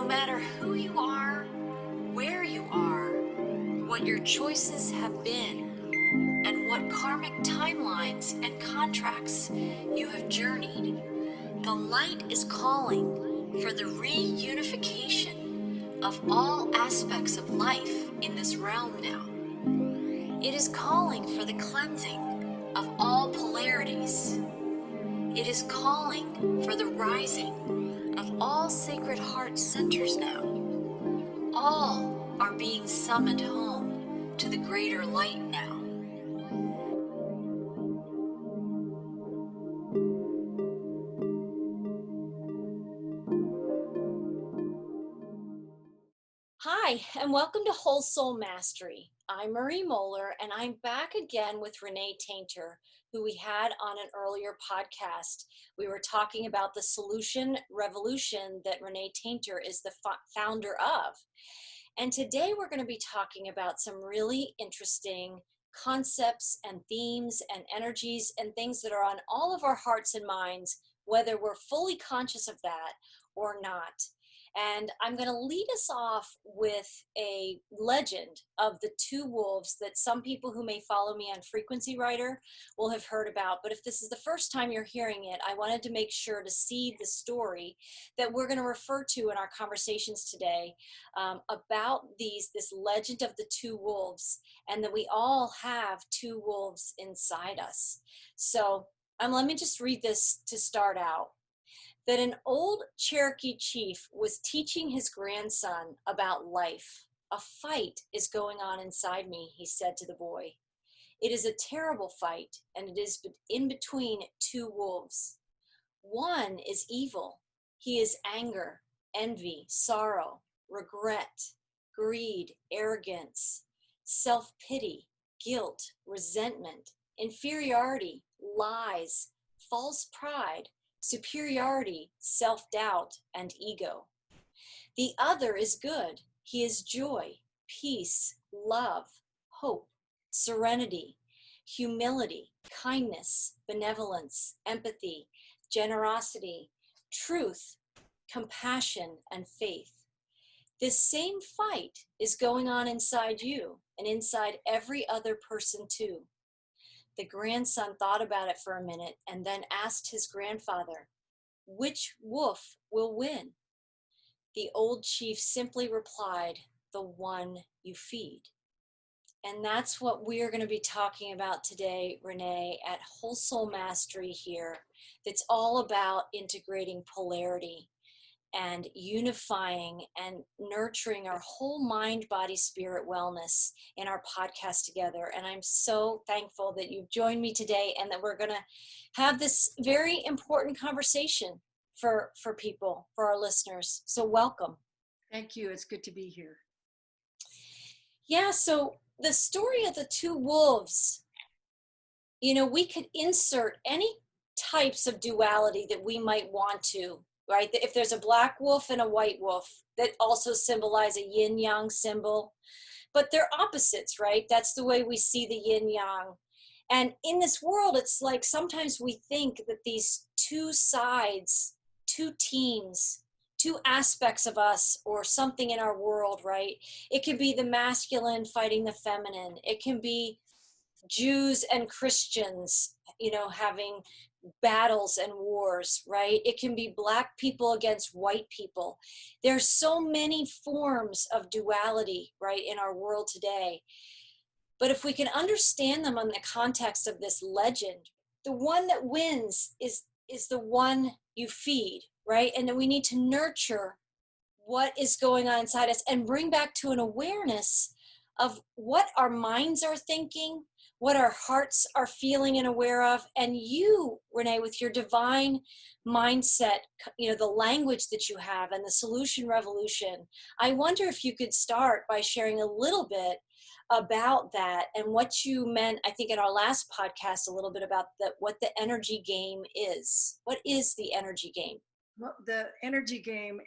no matter who you are, where you are, what your choices have been, and what karmic timelines and contracts you have journeyed, the light is calling for the reunification of all aspects of life in this realm now. It is calling for the cleansing of all polarities. It is calling for the rising of all sacred heart centers now. All are being summoned home to the greater light now. Hi, and welcome to Whole Soul Mastery. I'm Marie Mohler, and I'm back again with Renee Taintor, who we had on an earlier podcast. We were talking about the solution revolution that Renee Taintor is the founder of. And today we're going to be talking about some really interesting concepts and themes and energies and things that are on all of our hearts and minds, whether we're fully conscious of that or not. And I'm going to lead us off with a legend of the two wolves that some people who may follow me on Frequency Writer will have heard about. But if this is the first time you're hearing it, I wanted to make sure to seed the story that we're going to refer to in our conversations today about this legend of the two wolves, and that we all have two wolves inside us. So let me just read this to start out. That an old Cherokee chief was teaching his grandson about life. "A fight is going on inside me," he said to the boy. "It is a terrible fight, and it is in between two wolves. One is evil. He is anger, envy, sorrow, regret, greed, arrogance, self-pity, guilt, resentment, inferiority, lies, false pride, superiority, self-doubt, and ego. The other is good. He is joy, peace, love, hope, serenity, humility, kindness, benevolence, empathy, generosity, truth, compassion, and faith. This same fight is going on inside you and inside every other person too." The grandson thought about it for a minute and then asked his grandfather, "Which wolf will win?" The old chief simply replied, "The one you feed." And that's what we're going to be talking about today, Renee, at Whole Soul Mastery here. That's all about integrating polarity and unifying and nurturing our whole mind, body, spirit wellness in our podcast together. And I'm so thankful that you've joined me today and that we're going to have this very important conversation for people, for our listeners. So welcome. Thank you. It's good to be here. Yeah, so the story of the two wolves, we could insert any types of duality that we might want to, right? If there's a black wolf and a white wolf that also symbolize a yin yang symbol, but they're opposites, right? That's the way we see the yin yang. And in this world, it's like sometimes we think that these two sides, two teams, two aspects of us or something in our world, right? It can be the masculine fighting the feminine. It can be Jews and Christians, having battles and wars, right? It can be black people against white people. There's so many forms of duality, right, in our world today. But if we can understand them in the context of this legend, the one that wins is the one you feed, right? And then we need to nurture what is going on inside us and bring back to an awareness of what our minds are thinking, what our hearts are feeling and aware of. And you, Renee, with your divine mindset, the language that you have and the solution revolution, I wonder if you could start by sharing a little bit about that and what you meant, I think in our last podcast, a little bit about what the energy game is. What is the energy game? Well, the energy game,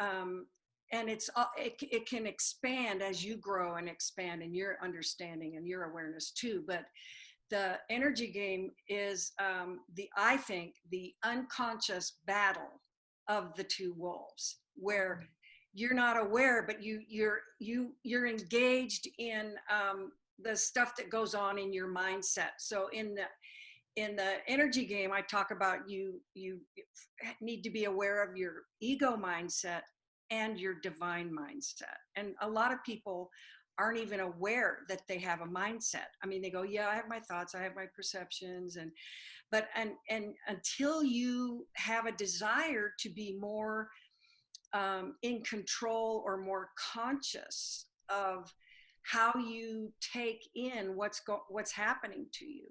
and it can expand as you grow and expand in your understanding and your awareness too. But the energy game is I think the unconscious battle of the two wolves, where you're not aware, but you're engaged in the stuff that goes on in your mindset. So in the energy game, I talk about you need to be aware of your ego mindset and your divine mindset. And a lot of people aren't even aware that they have a mindset. I mean, they go, yeah, I have my thoughts, I have my perceptions, and until you have a desire to be more in control or more conscious of how you take in what's happening to you.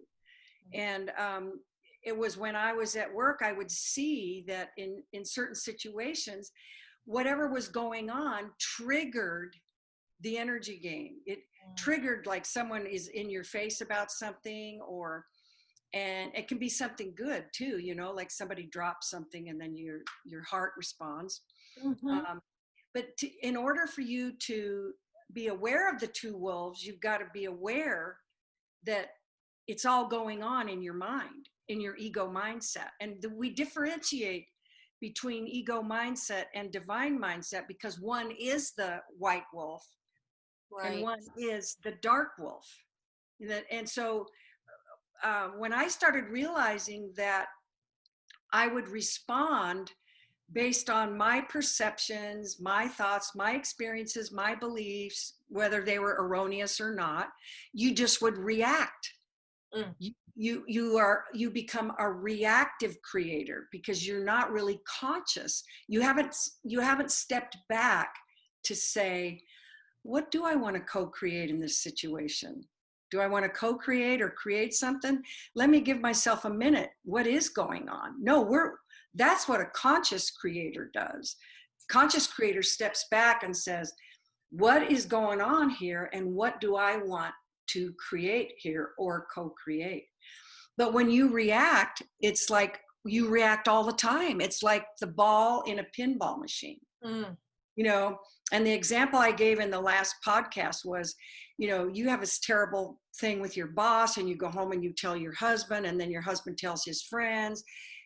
And it was when I was at work, I would see that in certain situations, whatever was going on triggered the energy game. It triggered, like someone is in your face about something, and it can be something good too, you know, like somebody drops something and then your heart responds. But in order for you to be aware of the two wolves, you've got to be aware that it's all going on in your mind, in your ego mindset. And we differentiate between ego mindset and divine mindset because one is the white wolf, right, and one is the dark wolf. And so when I started realizing that I would respond based on my perceptions, my thoughts, my experiences, my beliefs, whether they were erroneous or not, you just would react. You become a reactive creator because you're not really conscious. You haven't stepped back to say, what do I want to co-create in this situation? Do I want to co-create or create something? Let me give myself a minute. What is going on? No, that's what a conscious creator does. Conscious creator steps back and says, what is going on here and what do I want to create here or co-create? But when you react, it's like you react all the time. It's like the ball in a pinball machine. You know, and the example I gave in the last podcast was, you know, you have this terrible thing with your boss and you go home and you tell your husband, and then your husband tells his friends,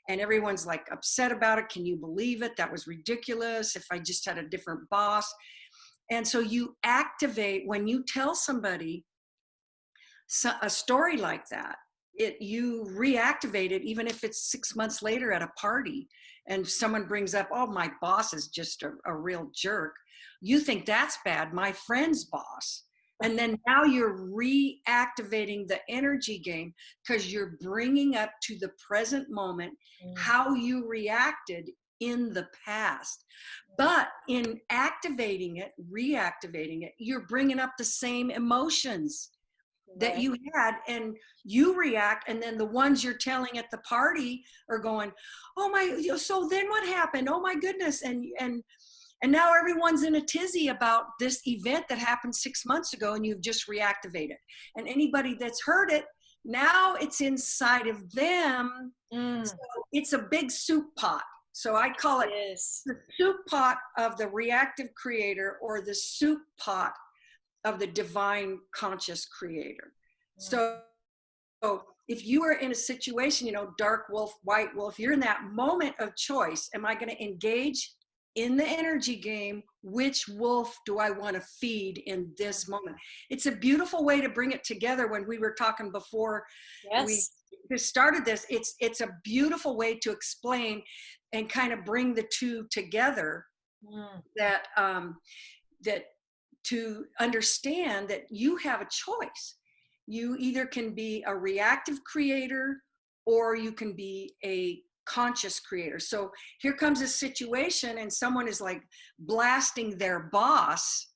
and everyone's like upset about it. Can you believe it? That was ridiculous. If I just had a different boss. And so you activate, when you tell somebody a story like that, you reactivate it, even if it's 6 months later at a party and someone brings up, oh, my boss is just a real jerk. You think that's bad, my friend's boss. And then now you're reactivating the energy game because you're bringing up to the present moment how you reacted in the past. But in activating it, reactivating it, you're bringing up the same emotions that you had, and you react, and then the ones you're telling at the party are going, oh my, so then what happened? Oh my goodness. And now everyone's in a tizzy about this event that happened 6 months ago, and you've just reactivated. And anybody that's heard it, now it's inside of them. So it's a big soup pot. So I call it the soup pot of the reactive creator, or the soup pot of the divine conscious creator. So if you are in a situation, you know, dark wolf, white wolf, you're in that moment of choice. Am I going to engage in the energy game? Which wolf do I want to feed in this moment? It's a beautiful way to bring it together. When we were talking before we started this, it's a beautiful way to explain and kind of bring the two together, that to understand that you have a choice. You either can be a reactive creator or you can be a conscious creator. So here comes a situation and someone is like blasting their boss,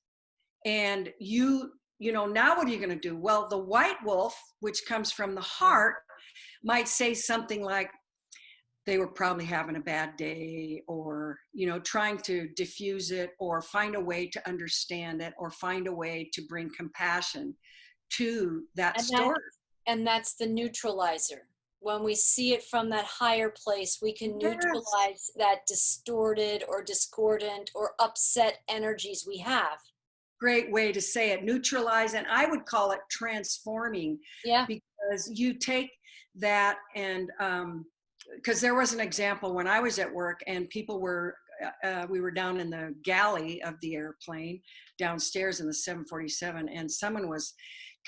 and you know, now what are you going to do? Well, the white wolf, which comes from the heart, might say something like, they were probably having a bad day, or, you know, trying to diffuse it or find a way to understand it or find a way to bring compassion to that story. And that's the neutralizer. When we see it from that higher place, we can neutralize that distorted or discordant or upset energies we have. Great way to say it, neutralize. And I would call it transforming, because you take that and, because there was an example when I was at work and people were we were down in the galley of the airplane downstairs in the 747, and someone was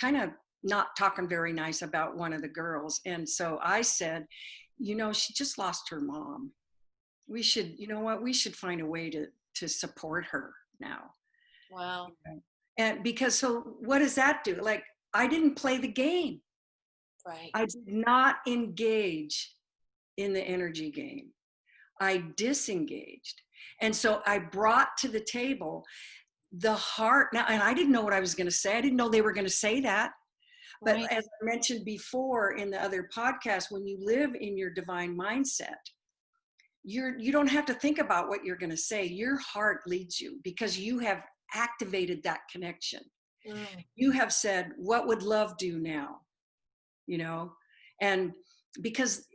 kind of not talking very nice about one of the girls. And so I said, you know, she just lost her mom. We should, you know what, we should find a way to support her now. Wow. And because, so what does that do? Like, I didn't play the game. Right. I did not engage in the energy game. I disengaged. And so I brought to the table the heart. Now, and I didn't know what I was going to say. I didn't know they were going to say that. But Right. as I mentioned before in the other podcast, when you live in your divine mindset, you don't have to think about what you're going to say. Your heart leads you because you have activated that connection. You have said, what would love do now? You know, and because,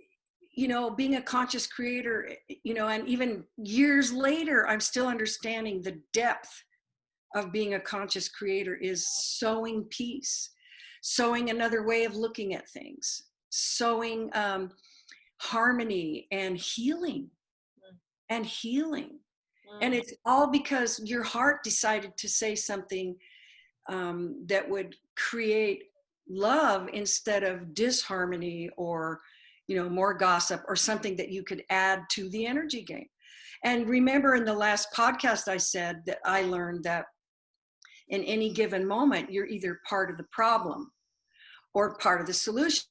you know, being a conscious creator, you know, and even years later, I'm still understanding the depth of being a conscious creator is sowing peace, sowing another way of looking at things, sowing harmony and healing. And healing. And it's all because your heart decided to say something that would create love instead of disharmony or, you know, more gossip or something that you could add to the energy game. And remember, in the last podcast, I said that I learned that in any given moment, you're either part of the problem or part of the solution.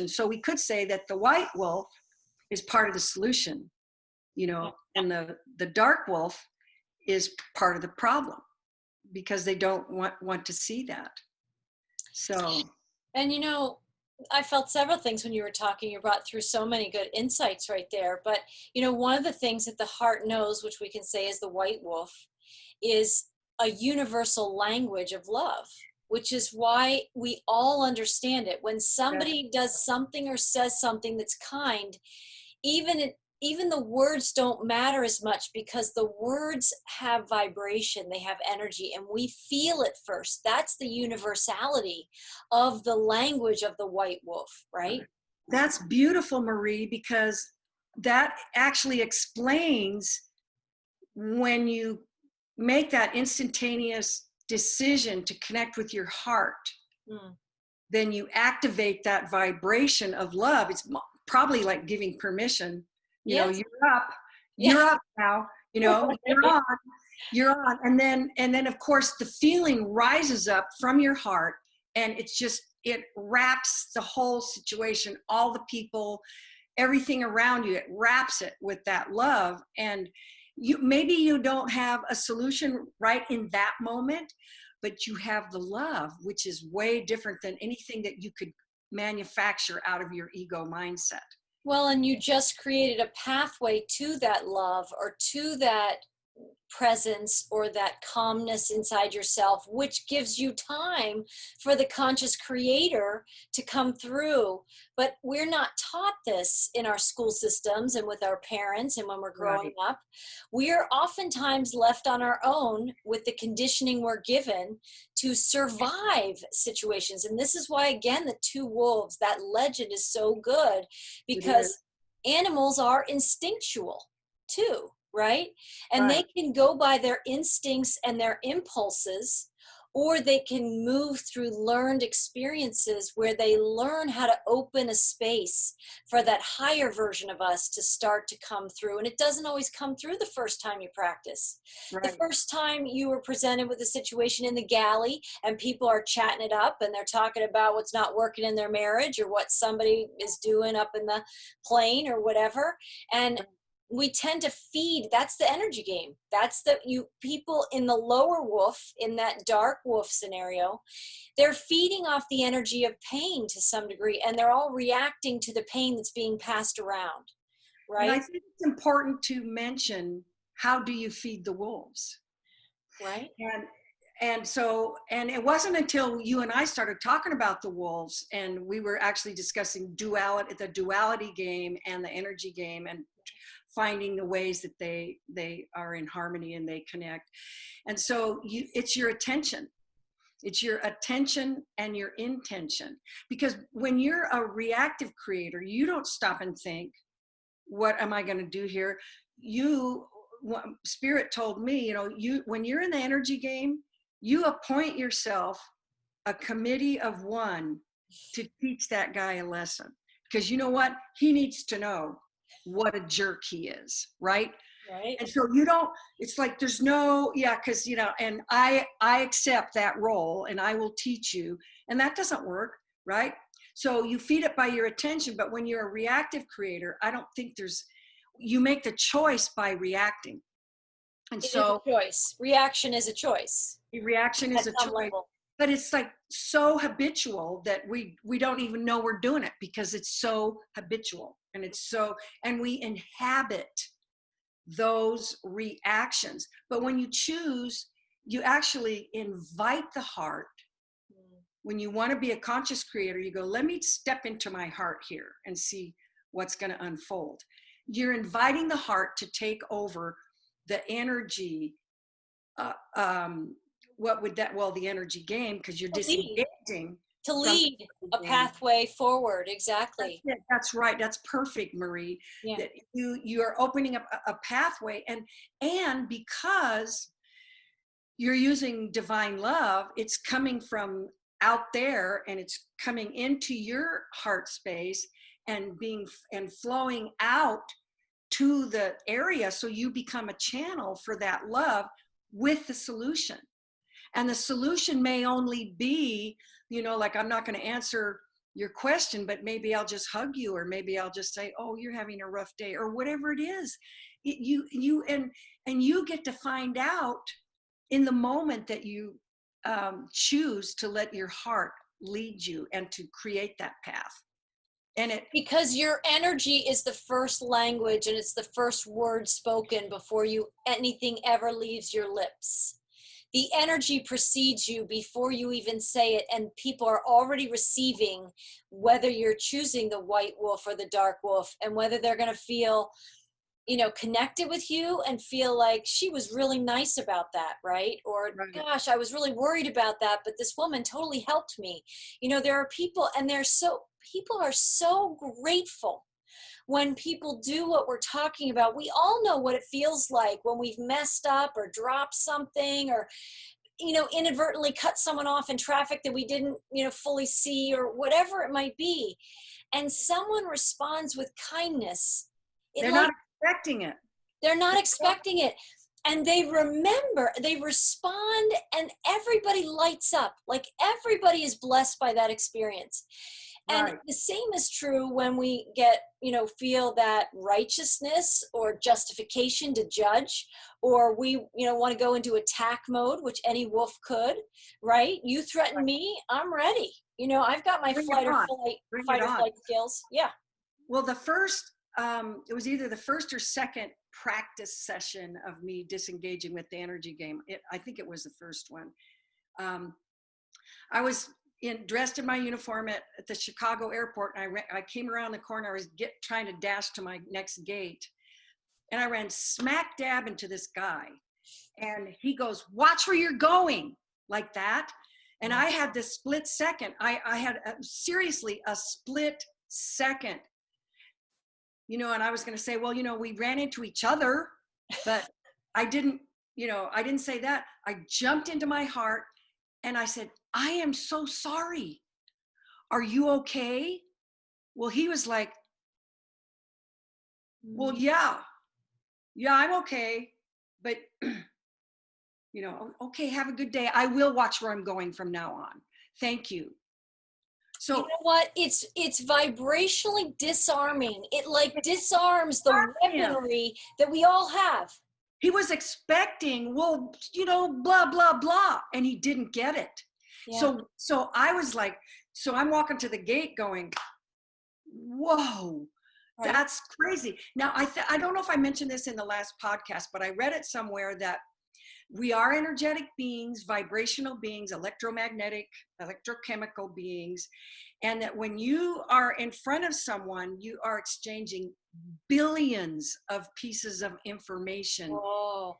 So we could say that the white wolf is part of the solution, you know, and the dark wolf is part of the problem because they don't want to see that. So, And you know, I felt several things when you were talking. You brought through so many good insights right there. But you know, one of the things that the heart knows, which we can say is the white wolf, is a universal language of love, which is why we all understand it. When somebody does something or says something that's kind, even the words don't matter as much because the words have vibration, they have energy, and we feel it first. That's the universality of the language of the white wolf, right? That's beautiful, Marie, because that actually explains when you make that instantaneous decision to connect with your heart, then you activate that vibration of love. It's probably like giving permission. You know, you're up now, you know, you're on. And then of course the feeling rises up from your heart, and it wraps the whole situation, all the people, everything around you, it wraps it with that love. And maybe you don't have a solution right in that moment, but you have the love, which is way different than anything that you could manufacture out of your ego mindset. Well, and you just created a pathway to that love or to that presence or that calmness inside yourself, which gives you time for the conscious creator to come through. But we're not taught this in our school systems and with our parents and when we're growing up. We are oftentimes left on our own with the conditioning we're given to survive situations. And this is why, again, the two wolves, that legend is so good, because animals are instinctual too. Right? And they can go by their instincts and their impulses, or they can move through learned experiences where they learn how to open a space for that higher version of us to start to come through. And it doesn't always come through the first time you practice. The first time you were presented with a situation in the galley and people are chatting it up and they're talking about what's not working in their marriage or what somebody is doing up in the plane or whatever. And we tend to feed, that's the energy game. That's people in the lower wolf, in that dark wolf scenario, they're feeding off the energy of pain to some degree, and they're all reacting to the pain that's being passed around, right? And I think it's important to mention, how do you feed the wolves? Right. And it wasn't until you and I started talking about the wolves and we were actually discussing the duality game and the energy game, and finding the ways that they are in harmony and they connect. And so it's your attention. It's your attention and your intention. Because when you're a reactive creator, you don't stop and think, what am I going to do here? You Spirit told me, when you're in the energy game, you appoint yourself a committee of one to teach that guy a lesson. Because you know what? He needs to know what a jerk he is, right? Right. And so it's like there's because, and I accept that role and I will teach you. And that doesn't work, right? So you feed it by your attention. But when you're a reactive creator, I don't think you make the choice by reacting. And It so is a choice. Reaction is a choice. reaction is At a some choice. level. But it's like so habitual that we don't even know we're doing it because it's so habitual and we inhabit those reactions. But when you choose, you actually invite the heart. When you want to be a conscious creator, you go, let me step into my heart here and see what's going to unfold. You're inviting the heart to take over the energy. The energy game, because you're disengaging. To lead a pathway forward. Exactly. That's right. That's perfect, Marie. Yeah. That you are opening up a pathway, and because you're using divine love, it's coming from out there and it's coming into your heart space and flowing out to the area, so you become a channel for that love with the solution. And the solution may only be, like, I'm not going to answer your question, but maybe I'll just hug you, or maybe I'll just say, oh, you're having a rough day, or whatever it is. And you get to find out in the moment that you choose to let your heart lead you and to create that path. Because your energy is the first language and it's the first word spoken before anything ever leaves your lips. The energy precedes you before you even say it, and people are already receiving whether you're choosing the white wolf or the dark wolf, and whether they're going to feel, connected with you and feel like she was really nice about that, right? Or, right. Gosh, I was really worried about that, but this woman totally helped me. There are people, and people are so grateful when people do what we're talking about. We all know what it feels like when we've messed up or dropped something, or inadvertently cut someone off in traffic that we didn't fully see, or whatever it might be, and someone responds with kindness. They're not expecting it. They're not expecting it. And they respond, and everybody lights up. Like, everybody is blessed by that experience. And right. The same is true when we feel that righteousness or justification to judge, or we, want to go into attack mode, which any wolf could, right? You threaten right. me, I'm ready. I've got my fight or flight skills. Yeah. Well, it was either the first or second practice session of me disengaging with the energy game. I think it was the first one. I was dressed in my uniform at the Chicago airport, and I came around the corner. I was trying to dash to my next gate, and I ran smack dab into this guy, and he goes, "Watch where you're going," like that. And I had this split second. I had seriously a split second, and I was going to say, well, we ran into each other, but I didn't say that. I jumped into my heart and I said, I am so sorry. Are you okay? Well, he was like, well, yeah, I'm okay. But, okay, have a good day. I will watch where I'm going from now on. Thank you. So, you know what? It's vibrationally disarming. It disarms the weaponry that we all have. He was expecting, well, blah, blah, blah. And he didn't get it. Yeah. So I was like, so I'm walking to the gate going, whoa, right. That's crazy. Now, I don't know if I mentioned this in the last podcast, but I read it somewhere that we are energetic beings, vibrational beings, electromagnetic, electrochemical beings, and that when you are in front of someone, you are exchanging billions of pieces of information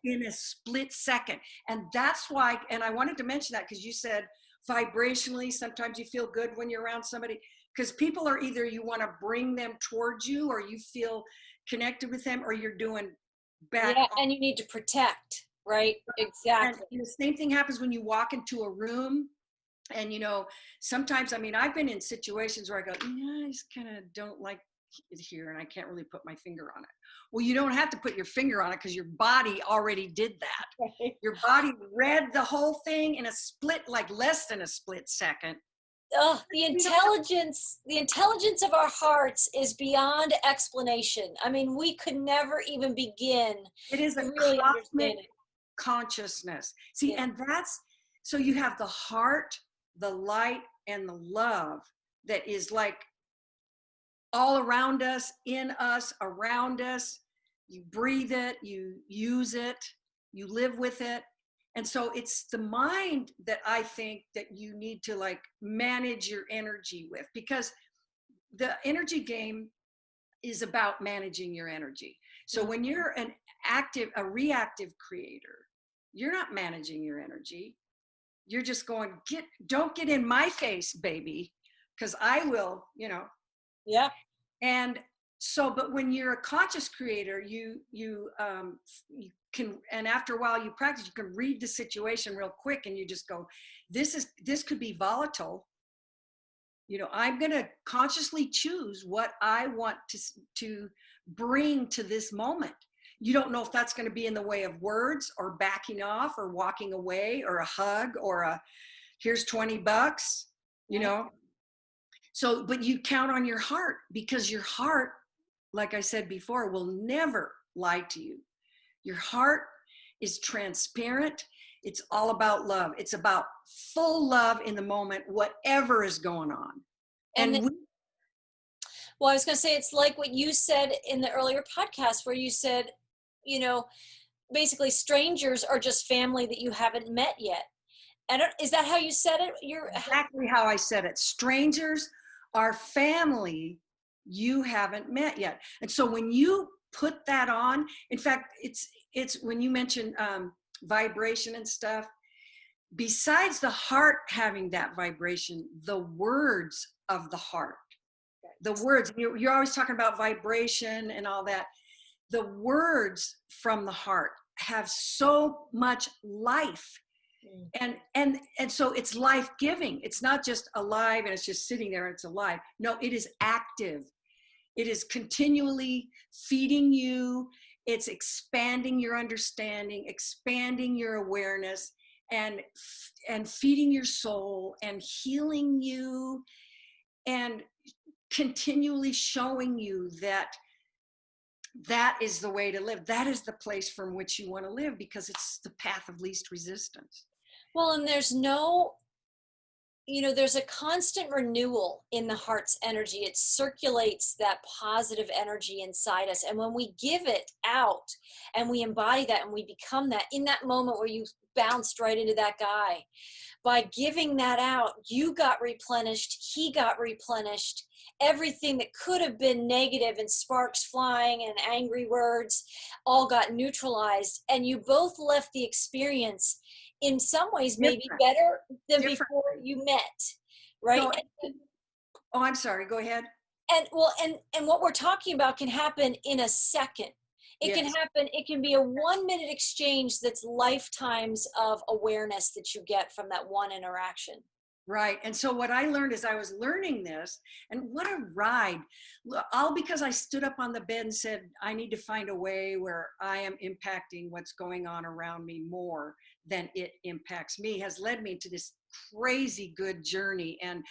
in a split second. And that's why, and I wanted to mention that because you said vibrationally, sometimes you feel good when you're around somebody, because people are either you want to bring them towards you, or you feel connected with them, or you're doing back. Yeah, and you need to protect, right? And Exactly. the same thing happens when you walk into a room. And, sometimes, I mean, I've been in situations where I go, I just kind of don't like it here and I can't really put my finger on it. Well, you don't have to put your finger on it because your body already did that. Right. Your body read the whole thing in a split, like less than a split second. Oh, the intelligence of our hearts is beyond explanation. I mean, we could never even begin It is to a really cosmic understand it. consciousness. See, Yeah. and so you have the heart, the light, and the love that is like all around us, in us, around us. You breathe it, you use it, you live with it. And so it's the mind that I think that you need to like manage your energy with, because the energy game is about managing your energy. So when you're a reactive creator, you're not managing your energy. You're just going, don't get in my face, baby, because I will, Yeah. And so, but when you're a conscious creator, you can, and after a while you practice, you can read the situation real quick and you just go, this could be volatile. I'm going to consciously choose what I want to bring to this moment. You don't know if that's going to be in the way of words or backing off or walking away or a hug or here's $20, Right. So, but you count on your heart, because your heart, like I said before, will never lie to you. Your heart is transparent. It's all about love. It's about full love in the moment, whatever is going on. And And well, I was going to say, it's like what you said in the earlier podcast where you said, you know, basically strangers are just family that you haven't met yet. Is that how you said it? exactly how I said it. Strangers are family you haven't met yet. And so when you put that on, in fact, it's when you mention vibration and stuff, besides the heart having that vibration, the words of the heart, the words, you're always talking about vibration and all that. The words from the heart have so much life. And so it's life-giving. It's not just alive and it's just sitting there and it's alive. No, it is active. It is continually feeding you. It's expanding your understanding, expanding your awareness, and feeding your soul and healing you, and continually showing you that is the way to live. That is the place from which you want to live, because it's the path of least resistance. Well, and there's a constant renewal in the heart's energy. It circulates that positive energy inside us. And when we give it out and we embody that and we become that, in that moment where you bounced right into that guy, by giving that out, you got replenished, he got replenished. Everything that could have been negative and sparks flying and angry words all got neutralized. And you both left the experience in some ways maybe better than before you met, right? So, I'm sorry, go ahead. And what we're talking about can happen in a second. It can Yes. happen, it can be a 1-minute exchange that's lifetimes of awareness that you get from that one interaction. Right. And so what I learned as I was learning this, and what a ride, all because I stood up on the bed and said, I need to find a way where I am impacting what's going on around me more than it impacts me, has led me to this crazy good journey and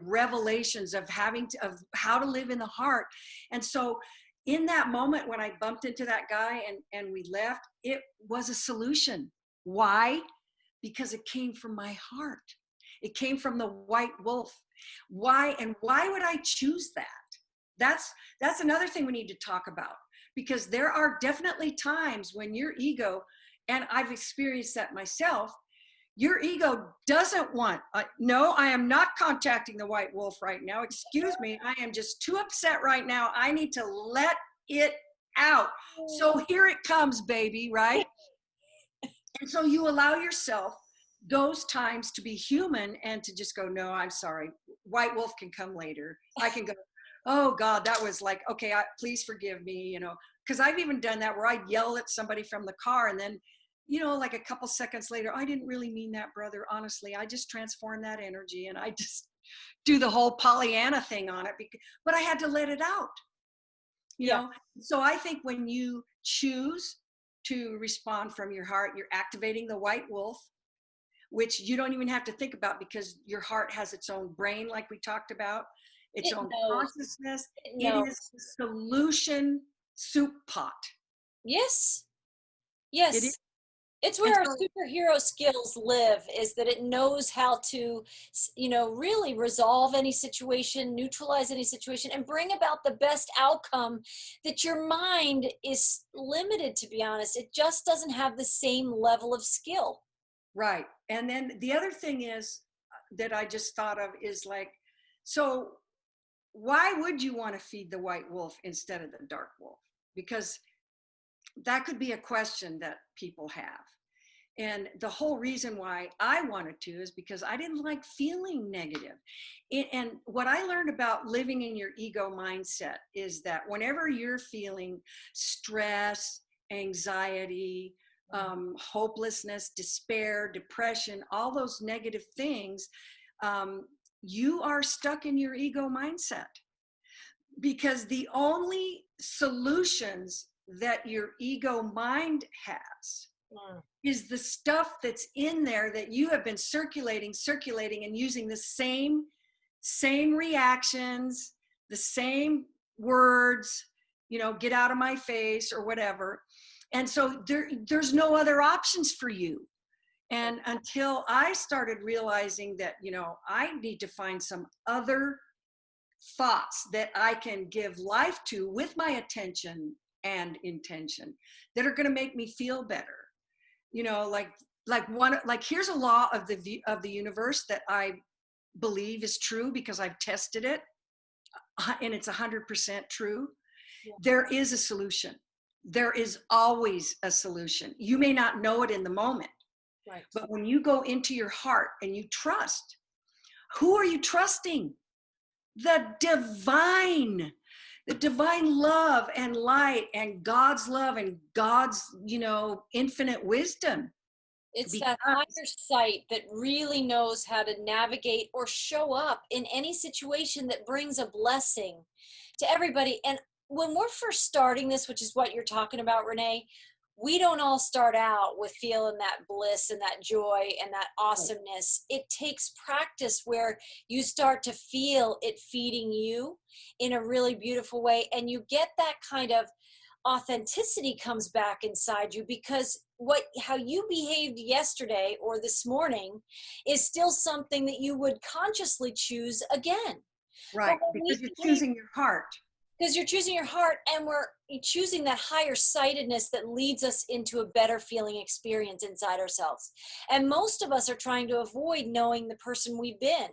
revelations of how to live in the heart. And so in that moment when I bumped into that guy and we left, it was a solution. Why? Because it came from my heart. It came from the white wolf. Why would I choose that? That's another thing we need to talk about, because there are definitely times when your ego, and I've experienced that myself, your ego doesn't want, no, I am not contacting the white wolf right now. Excuse me, I am just too upset right now. I need to let it out. So here it comes, baby, right? And so you allow yourself those times to be human and to just go, no, I'm sorry. White wolf can come later. I can go, oh God, that was like, okay, please forgive me, you know, because I've even done that where I'd yell at somebody from the car and then, you know, like a couple seconds later, I didn't really mean that, brother. Honestly, I just transformed that energy and I just do the whole Pollyanna thing on it, but I had to let it out, you Yeah. know? So I think when you choose to respond from your heart, you're activating the white wolf, which you don't even have to think about because your heart has its own brain, like we talked about, its It own knows. consciousness. It It knows. is the solution soup pot. Yes. It is. Yes. It's And where our so, superhero skills live, is that it knows how to, really resolve any situation, neutralize any situation, and bring about the best outcome. That your mind is limited, to be honest. It just doesn't have the same level of skill. right. And then the other thing is that I just thought of is like, so why would you want to feed the white wolf instead of the dark wolf? Because that could be a question that people have. And the whole reason why I wanted to is because I didn't like feeling negative. And what I learned about living in your ego mindset is that whenever you're feeling stress, anxiety, hopelessness, despair, depression, all those negative things, um, you are stuck in your ego mindset because the only solutions that your ego mind has Mm. is the stuff that's in there that you have been circulating and using the same reactions, the same words, you know, get out of my face or whatever. And so there's no other options for you. And until I started realizing that, you know, I need to find some other thoughts that I can give life to with my attention and intention that are going to make me feel better. You know, like here's a law of the universe that I believe is true because I've tested it and it's 100% true. Yeah. There is a solution. There is always a solution. You may not know it in the moment, Right. but when you go into your heart and you trust, who are you trusting? The divine love and light and God's love and God's, you know, infinite wisdom. It's that Because higher sight that really knows how to navigate or show up in any situation that brings a blessing to everybody. And when we're first starting this, which is what you're talking about, Renee, we don't all start out with feeling that bliss and that joy and that awesomeness. It takes practice where you start to feel it feeding you in a really beautiful way. And you get that kind of authenticity comes back inside you, because how you behaved yesterday or this morning is still something that you would consciously choose again. But right, when because we you're behave, choosing your heart. because you're choosing your heart, and we're choosing that higher sightedness that leads us into a better feeling experience inside ourselves. And most of us are trying to avoid knowing the person we've been,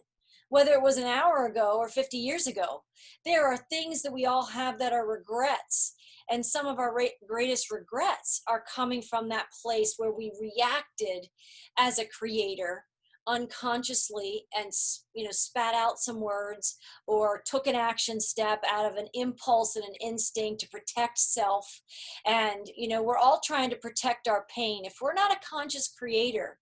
whether it was an hour ago or 50 years ago. There are things that we all have that are regrets, and some of our greatest regrets are coming from that place where we reacted as a creator unconsciously and spat out some words or took an action step out of an impulse and an instinct to protect self. And we're all trying to protect our pain. If we're not a conscious creator,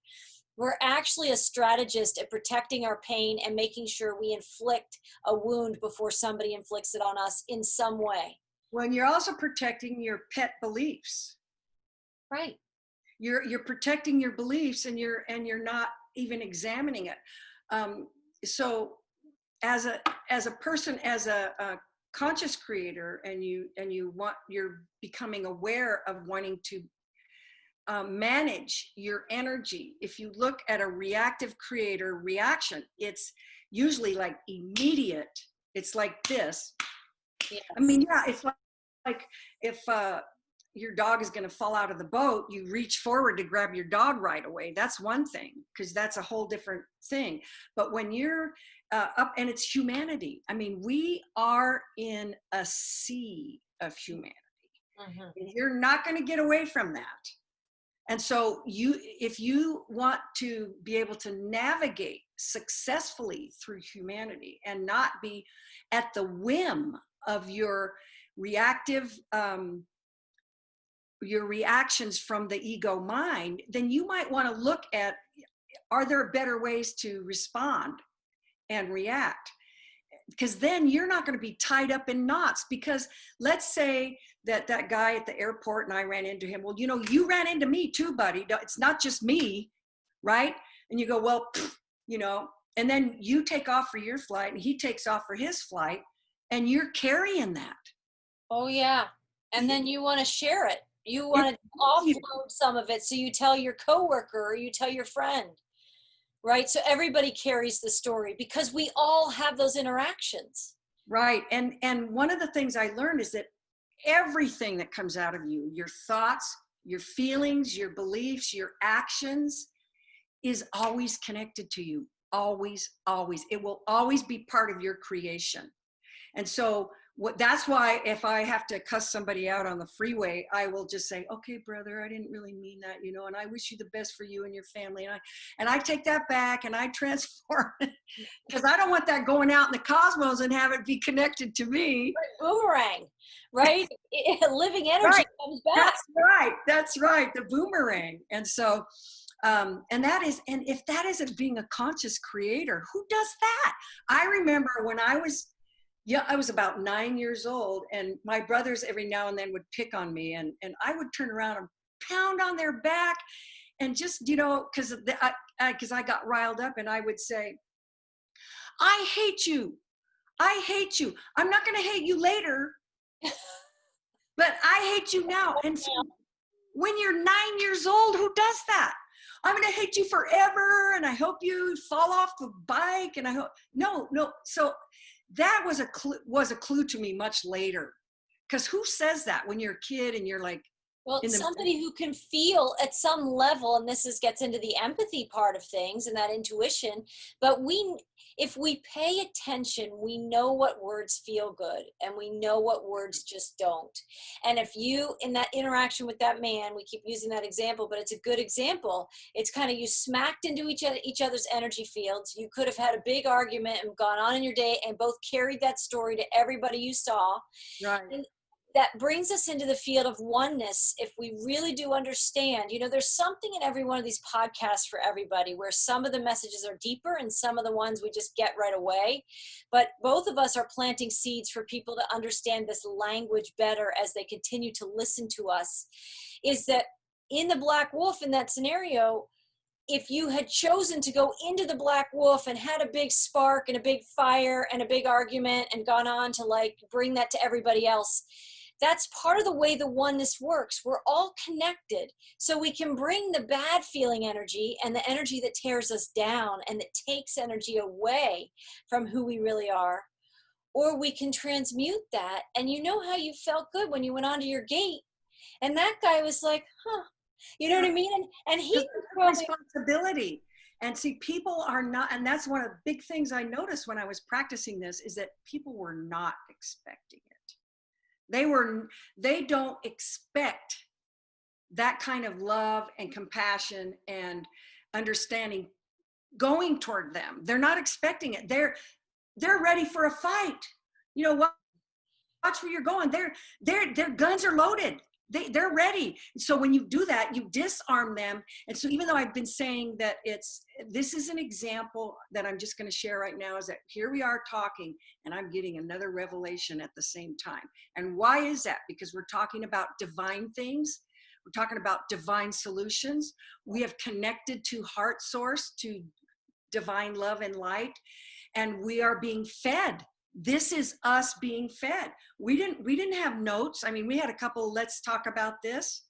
we're actually a strategist at protecting our pain and making sure we inflict a wound before somebody inflicts it on us in some way. When you're also protecting your pet beliefs. Right. You're protecting your beliefs and you're not even examining it. So as a person, as a conscious creator, and you're becoming aware of wanting to manage your energy. If you look at a reactive creator reaction, it's usually like immediate. It's like this. Yeah. I mean, yeah, it's like if your dog is going to fall out of the boat, you reach forward to grab your dog right away. That's one thing, because that's a whole different thing. But when you're up, and it's humanity. I mean, we are in a sea of humanity. Mm-hmm. And you're not going to get away from that. And so if you want to be able to navigate successfully through humanity and not be at the whim of your reactive, your reactions from the ego mind, then you might want to look at, are there better ways to respond and react? Because then you're not going to be tied up in knots. Because let's say that guy at the airport and I ran into him. Well, you ran into me too, buddy. It's not just me, right? And you go, well, and then you take off for your flight and he takes off for his flight and you're carrying that. Oh, yeah. And then you want to share it. You want to offload some of it. So you tell your coworker or you tell your friend. Right. So everybody carries the story because we all have those interactions. Right. And one of the things I learned is that everything that comes out of you, your thoughts, your feelings, your beliefs, your actions, is always connected to you. Always, always. It will always be part of your creation. And so that's why if I have to cuss somebody out on the freeway, I will just say, okay, brother, I didn't really mean that, and I wish you the best for you and your family. And I take that back and I transform it because I don't want that going out in the cosmos and have it be connected to me. Boomerang, right? Living energy Right. comes back. That's right. The boomerang. And so, and if that isn't being a conscious creator, who does that? I remember when I was about 9 years old, and my brothers every now and then would pick on me, and I would turn around and pound on their back, and just, because I got riled up, and I would say, I hate you. I hate you. I'm not going to hate you later, but I hate you now. And so when you're 9 years old, who does that? I'm going to hate you forever, and I hope you fall off the bike, and I hope, no. So that was a clue to me much later, because who says that when you're a kid and you're like, well, somebody who can feel at some level, and this gets into the empathy part of things and that intuition, but if we pay attention, we know what words feel good and we know what words just don't. And if you, in that interaction with that man, we keep using that example, but it's a good example. It's kind of, you smacked into each other's energy fields. You could have had a big argument and gone on in your day and both carried that story to everybody you saw. right. And that brings us into the field of oneness. If we really do understand, there's something in every one of these podcasts for everybody, where some of the messages are deeper and some of the ones we just get right away. But both of us are planting seeds for people to understand this language better as they continue to listen to us. Is that in the Black Wolf, in that scenario, if you had chosen to go into the Black Wolf and had a big spark and a big fire and a big argument and gone on to bring that to everybody else, that's part of the way the oneness works. We're all connected. So we can bring the bad feeling energy and the energy that tears us down and that takes energy away from who we really are. Or we can transmute that. And you know how you felt good when you went onto your gate and that guy was like, huh, you know what I mean? And he probably responsibility. And see, people are not, and that's one of the big things I noticed when I was practicing this, is that people were not expecting it. They don't expect that kind of love and compassion and understanding going toward them. They're not expecting it. They're ready for a fight. Watch where you're going. Their guns are loaded. They're ready. So when you do that, you disarm them. And so even though I've been saying that this is an example that I'm just going to share right now, is that here we are talking and I'm getting another revelation at the same time. And why is that? Because we're talking about divine things. We're talking about divine solutions. We have connected to heart source, to divine love and light, and we are being fed. This is us being fed. We didn't have notes. I mean, we had a couple, let's talk about this.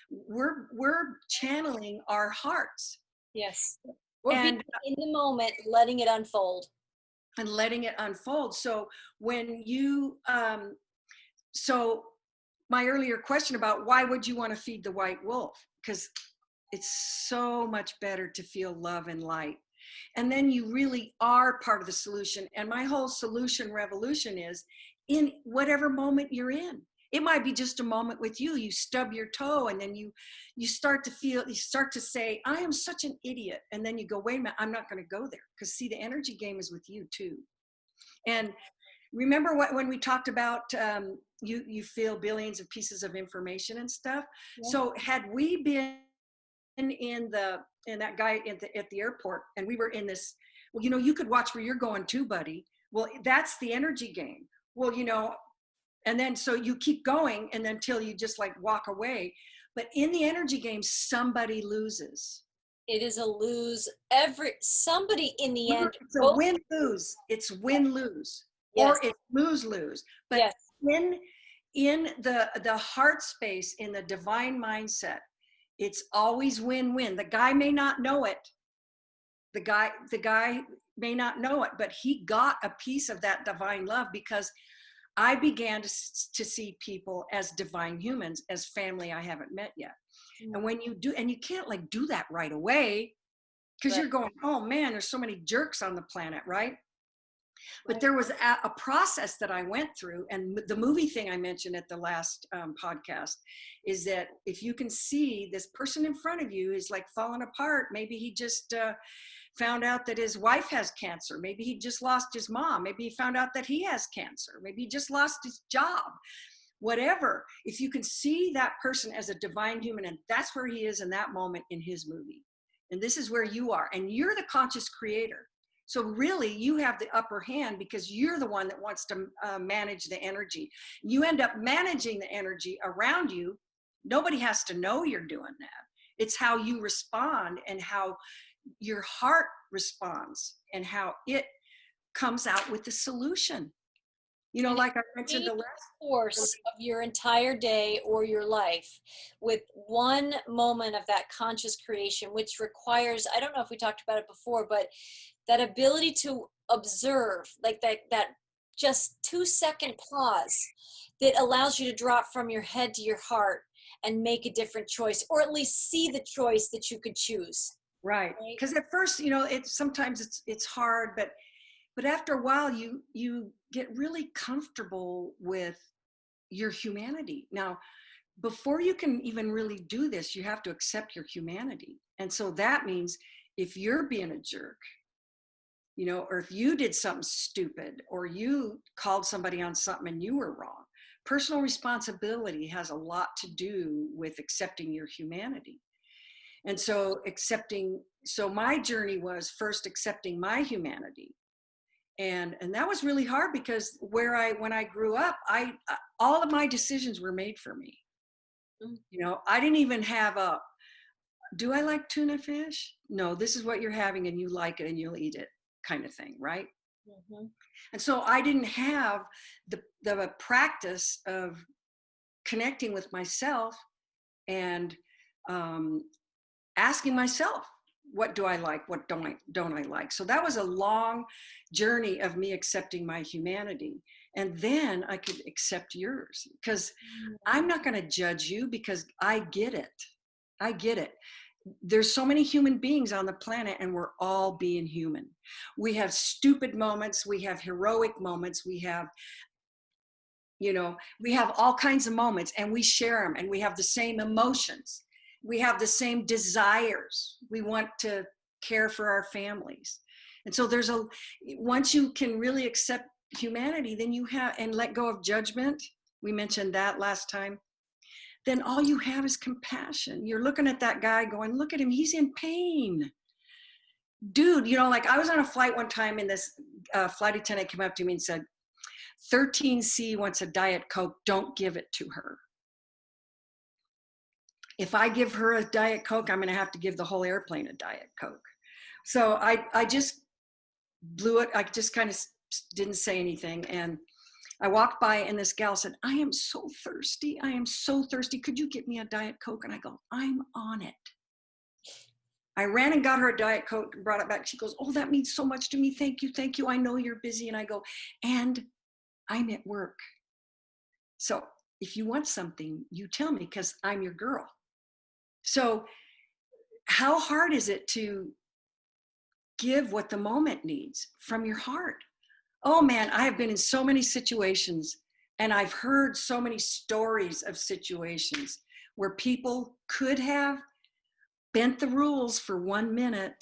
We're channeling our hearts. Yes. We're being in the moment, letting it unfold. And letting it unfold. So when you, so my earlier question about why would you want to feed the white wolf? Because it's so much better to feel love and light. And then you really are part of the solution. And my whole solution revolution is in whatever moment you're in. It might be just a moment with you. You stub your toe and then you start to say, I am such an idiot. And then you go, wait a minute, I'm not going to go there. Because see, the energy game is with you too. And remember when we talked about you feel billions of pieces of information and stuff. Yeah. So had we been in that guy at the airport and we were in this, well, you could watch where you're going too, buddy. Well, that's the energy game. Well, and then so you keep going and then until you just like walk away. But in the energy game, somebody loses. It is a lose. Somebody in the end. It's a win-lose. It's win-lose. Yes. Or it's lose-lose. But yes. in the heart space, in the divine mindset, it's always win-win. The guy may not know it. The guy may not know it, but he got a piece of that divine love because I began to see people as divine humans, as family I haven't met yet. Mm-hmm. And when you do, and you can't like do that right away because you're going, oh man, there's so many jerks on the planet, right? But there was a process that I went through, and the movie thing I mentioned at the last podcast is that if you can see this person in front of you is like falling apart, maybe he just found out that his wife has cancer. Maybe he just lost his mom. Maybe he found out that he has cancer. Maybe he just lost his job. Whatever. If you can see that person as a divine human, and that's where he is in that moment in his movie. And this is where you are. And you're the conscious creator. So really, you have the upper hand because you're the one that wants to manage the energy. You end up managing the energy around you. Nobody has to know you're doing that. It's how you respond and how your heart responds and how it comes out with the solution. Like I mentioned the last course of your entire day or your life with one moment of that conscious creation, which requires, I don't know if we talked about it before, but that ability to observe, like that just 2-second pause that allows you to drop from your head to your heart and make a different choice, or at least see the choice that you could choose. Right. Because at first, sometimes it's hard, but after a while you get really comfortable with your humanity. Now, before you can even really do this, you have to accept your humanity. And so that means if you're being a jerk, or if you did something stupid or you called somebody on something and you were wrong, personal responsibility has a lot to do with accepting your humanity. And so my journey was first accepting my humanity. And that was really hard because when I grew up, all of my decisions were made for me. I didn't even have do I like tuna fish? No, this is what you're having and you like it and you'll eat it kind of thing, right? Mm-hmm. And so I didn't have the practice of connecting with myself and asking myself, what do I like? What don't I like? So that was a long journey of me accepting my humanity. And then I could accept yours because I'm not going to judge you because I get it. I get it. There's so many human beings on the planet and we're all being human. We have stupid moments. We have heroic moments. We have all kinds of moments and we share them and we have the same emotions. We have the same desires. We want to care for our families. And so once you can really accept humanity, then and let go of judgment. We mentioned that last time. Then all you have is compassion. You're looking at that guy going, look at him, he's in pain. Dude, like I was on a flight one time and this flight attendant came up to me and said, 13C wants a Diet Coke, don't give it to her. If I give her a Diet Coke, I'm going to have to give the whole airplane a Diet Coke. So I just blew it. I just kind of didn't say anything. And I walked by and this gal said, I am so thirsty. I am so thirsty. Could you get me a Diet Coke? And I go, I'm on it. I ran and got her a Diet Coke and brought it back. She goes, oh, that means so much to me. Thank you. Thank you. I know you're busy. And I go, and I'm at work. So if you want something, you tell me because I'm your girl. So how hard is it to give what the moment needs from your heart? Oh man, I have been in so many situations And I've heard so many stories of situations where people could have bent the rules for 1 minute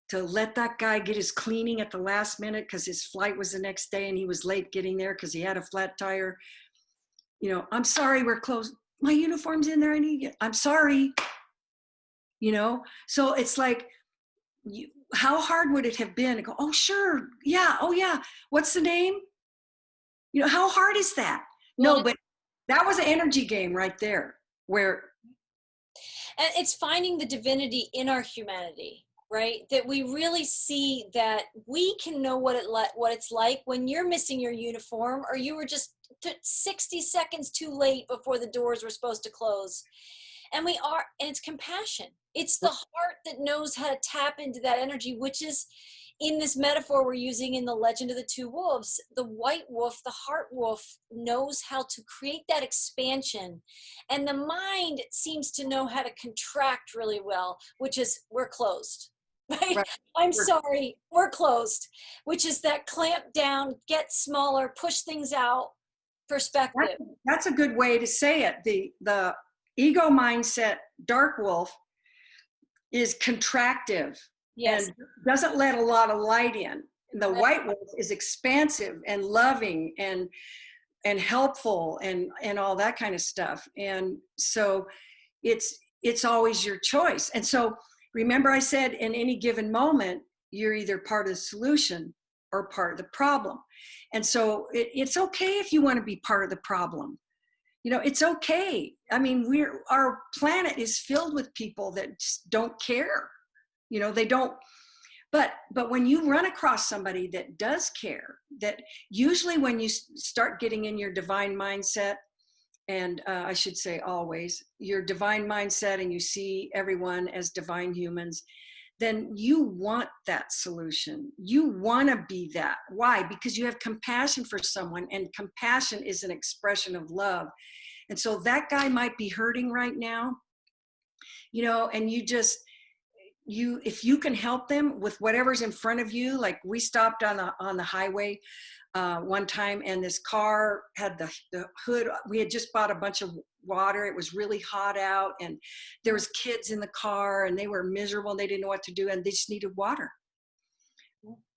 to let that guy get his cleaning at the last minute because his flight was the next day and he was late getting there because he had a flat tire. You know, I'm sorry, we're closed. My uniform's in there. I need it. I'm sorry. You know, so it's like, how hard would it have been to go, oh, sure. Yeah. Oh, yeah. What's the name? You know, how hard is that? Well, No, but that was an energy game right there where. and it's finding the divinity in our humanity, right? That we really see that we can know what it's like when you're missing your uniform, or you were just 60 seconds too late before the doors were supposed to close. And it's compassion. It's the heart that knows how to tap into that energy, which is, in this metaphor we're using in the Legend of the Two Wolves, the white wolf, the heart wolf, knows how to create that expansion. And the mind seems to know how to contract really well, which is, we're closed. Right? Right. I'm sorry, we're closed, which is that clamp down, get smaller, push things out perspective. That's a good way to say it. The ego mindset, dark wolf, is contractive. Yes. And doesn't let a lot of light in. The white wolf is expansive and loving and helpful and all that kind of stuff. And so it's always your choice. And so remember I said, in any given moment, you're either part of the solution or part of the problem. And so it's okay if you want to be part of the problem. You know, it's okay. I mean, our planet is filled with people that just don't care. You know, they don't. But when you run across somebody that does care, that usually when you start getting in your divine mindset, and I should say always, your divine mindset, and you see everyone as divine humans, then you want that solution. You want to be that. Why? Because you have compassion for someone, and compassion is an expression of love. And so that guy might be hurting right now, you know, and if you can help them with whatever's in front of you. Like we stopped on the highway one time, and this car had the hood. We had just bought a bunch of water. It was really hot out, and there was kids in the car, and they were miserable, and they didn't know what to do, and they just needed water.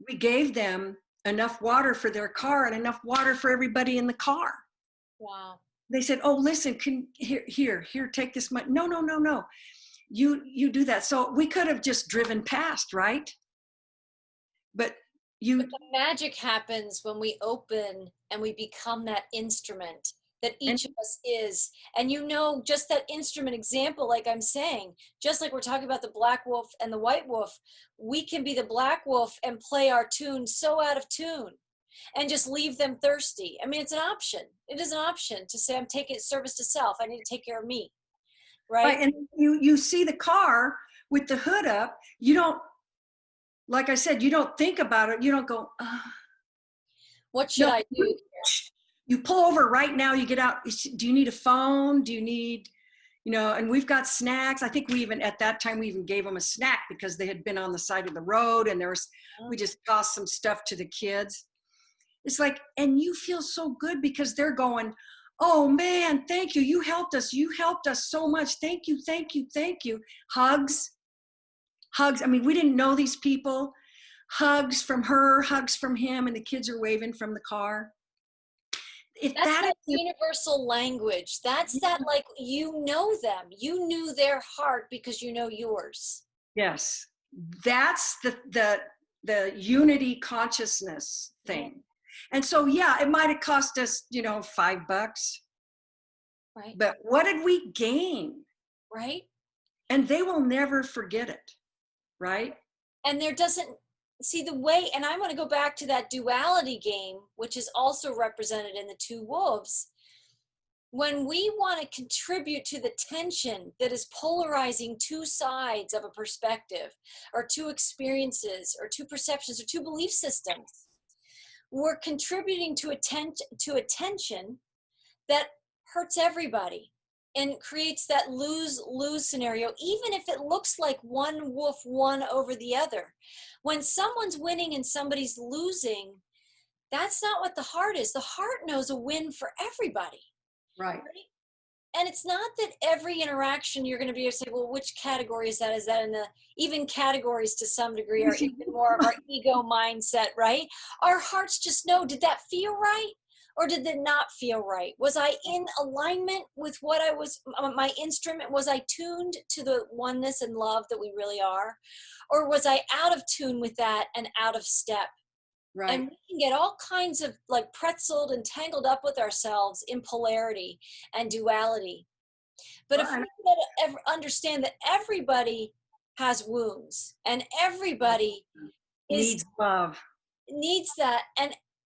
We gave them enough water for their car and enough water for everybody in the car. Wow. They said, oh, listen, here, take this money. No. You do that. So we could have just driven past, right? But the magic happens when we open and we become that instrument that each of us is. And you know, just that instrument example, like I'm saying, just like we're talking about the black wolf and the white wolf, we can be the black wolf and play our tune so out of tune and just leave them thirsty. I mean, it's an option. It is an option to say, I'm taking service to self. I need to take care of me. Right. And you see the car with the hood up. You don't, like I said, you don't think about it. You don't go, what should I do? You pull over right now. You get out. Do you need a phone? Do you need, you know, and we've got snacks. I think at that time, we even gave them a snack because they had been on the side of the road, and we just tossed some stuff to the kids. It's like, and you feel so good because they're going, oh man, thank you. You helped us. You helped us so much. Thank you. Hugs. I mean, we didn't know these people. Hugs from her, hugs from him, and the kids are waving from the car. That's that universal language. That's that, like, you know them. You knew their heart because you know yours. Yes. That's the unity consciousness thing. And so, yeah, it might have cost us, you know, $5. Right. But what did we gain? Right. And they will never forget it. Right. And there doesn't see the way, and I want to go back to that duality game, which is also represented in the two wolves. When we want to contribute to the tension that is polarizing two sides of a perspective, or two experiences, or two perceptions, or two belief systems, we're contributing to a tension that hurts everybody and creates that lose-lose scenario, even if it looks like one wolf won over the other. When someone's winning and somebody's losing, That's not what the heart is. The heart knows a win for everybody. Right. Right? And it's not that every interaction you're going to be able to say, well, which category is that? Is that in the even categories to some degree are even more of our ego mindset, right? Our hearts just know, did that feel right? Or did it not feel right? Was I in alignment with what I was, my instrument? Was I tuned to the oneness and love that we really are? Or was I out of tune with that and out of step? Right. And we can get all kinds of like pretzeled and tangled up with ourselves in polarity and duality. But if we ever understand that everybody has wounds and everybody is Needs love. needs that,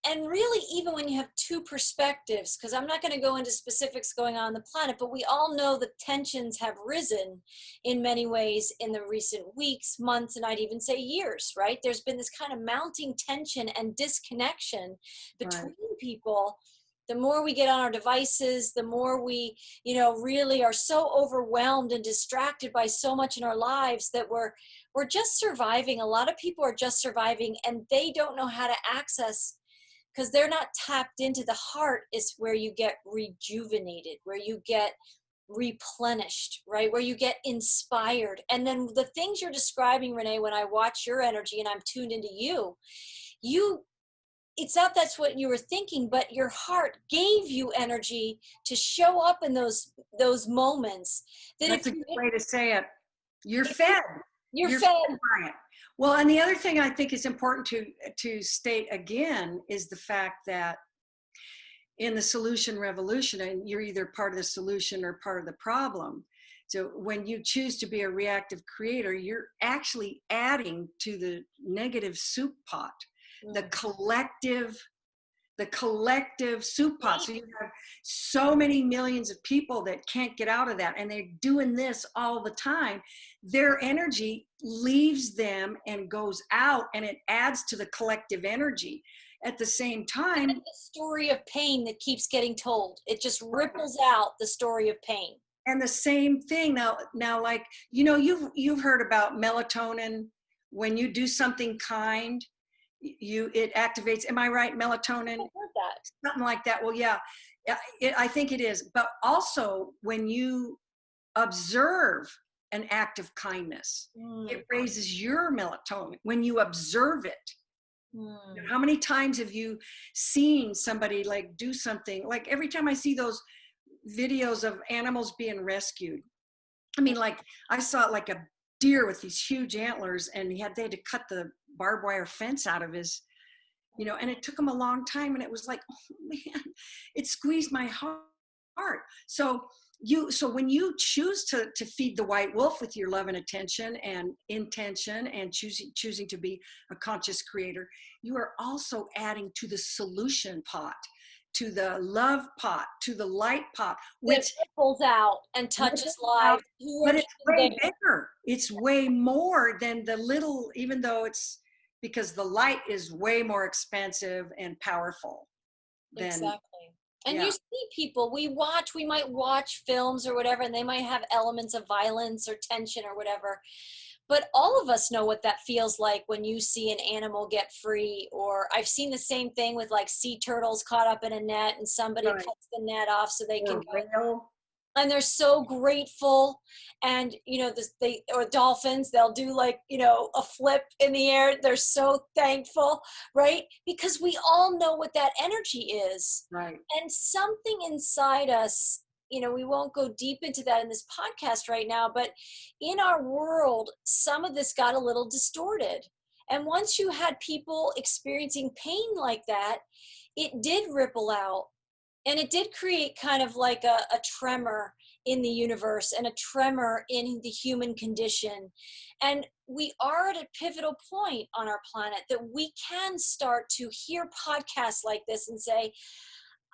and really even when you have two perspectives, because I'm not going to go into specifics going on the planet, but we all know that tensions have risen in many ways in the recent weeks, months, and I'd even say years, right? There's been this kind of mounting tension and disconnection between people. The more we get on our devices, the more we, really are so overwhelmed and distracted by so much in our lives that we're just surviving. A lot of people are just surviving, and they don't know how to access, because they're not tapped into the heart. Is where you get rejuvenated, where you get replenished, right? Where you get inspired. And then the things you're describing, Renee, when I watch your energy and I'm tuned into you, it's not that's what you were thinking, but your heart gave you energy to show up in those moments. That's a good way to say it. You're fed. You're fed by it. Well, and the other thing I think is important to state again is the fact that in the solution revolution, and you're either part of the solution or part of the problem. So when you choose to be a reactive creator, you're actually adding to the negative soup pot, the collective soup pot. So you have so many millions of people that can't get out of that, and they're doing this all the time. Their energy leaves them and goes out, and it adds to the collective energy. At the same time, the story of pain that keeps getting told, it just ripples out the story of pain. And the same thing now, like, you've heard about melatonin. When you do something kind, it activates, am I right, melatonin? I heard that. Something like that. Well, yeah, I think it is. But also when you observe an act of kindness, it raises your melatonin when you observe it. How many times have you seen somebody like do something? Like every time I see those videos of animals being rescued, I mean, like I saw like a deer with these huge antlers, and they had to cut the barbed wire fence out of his, and it took him a long time, and it was like, oh man, it squeezed my heart. So when you choose to feed the white wolf with your love and attention and intention, and choosing to be a conscious creator, you are also adding to the solution pot, to the love pot, to the light pot, which pulls out and touches lives. But it's way bigger. It's way more than the little, even though it's because the light is way more expansive and powerful than, exactly. And you see people, we might watch films or whatever, and they might have elements of violence or tension or whatever. But all of us know what that feels like when you see an animal get free. Or I've seen the same thing with like sea turtles caught up in a net, and somebody cuts the net off so they can go. And they're so grateful. And or dolphins, they'll do like a flip in the air. They're so thankful, right? Because we all know what that energy is, right? And something inside us, we won't go deep into that in this podcast right now, but in our world, some of this got a little distorted. And once you had people experiencing pain like that, it did ripple out. And it did create kind of like a tremor in the universe and a tremor in the human condition. And we are at a pivotal point on our planet that we can start to hear podcasts like this and say,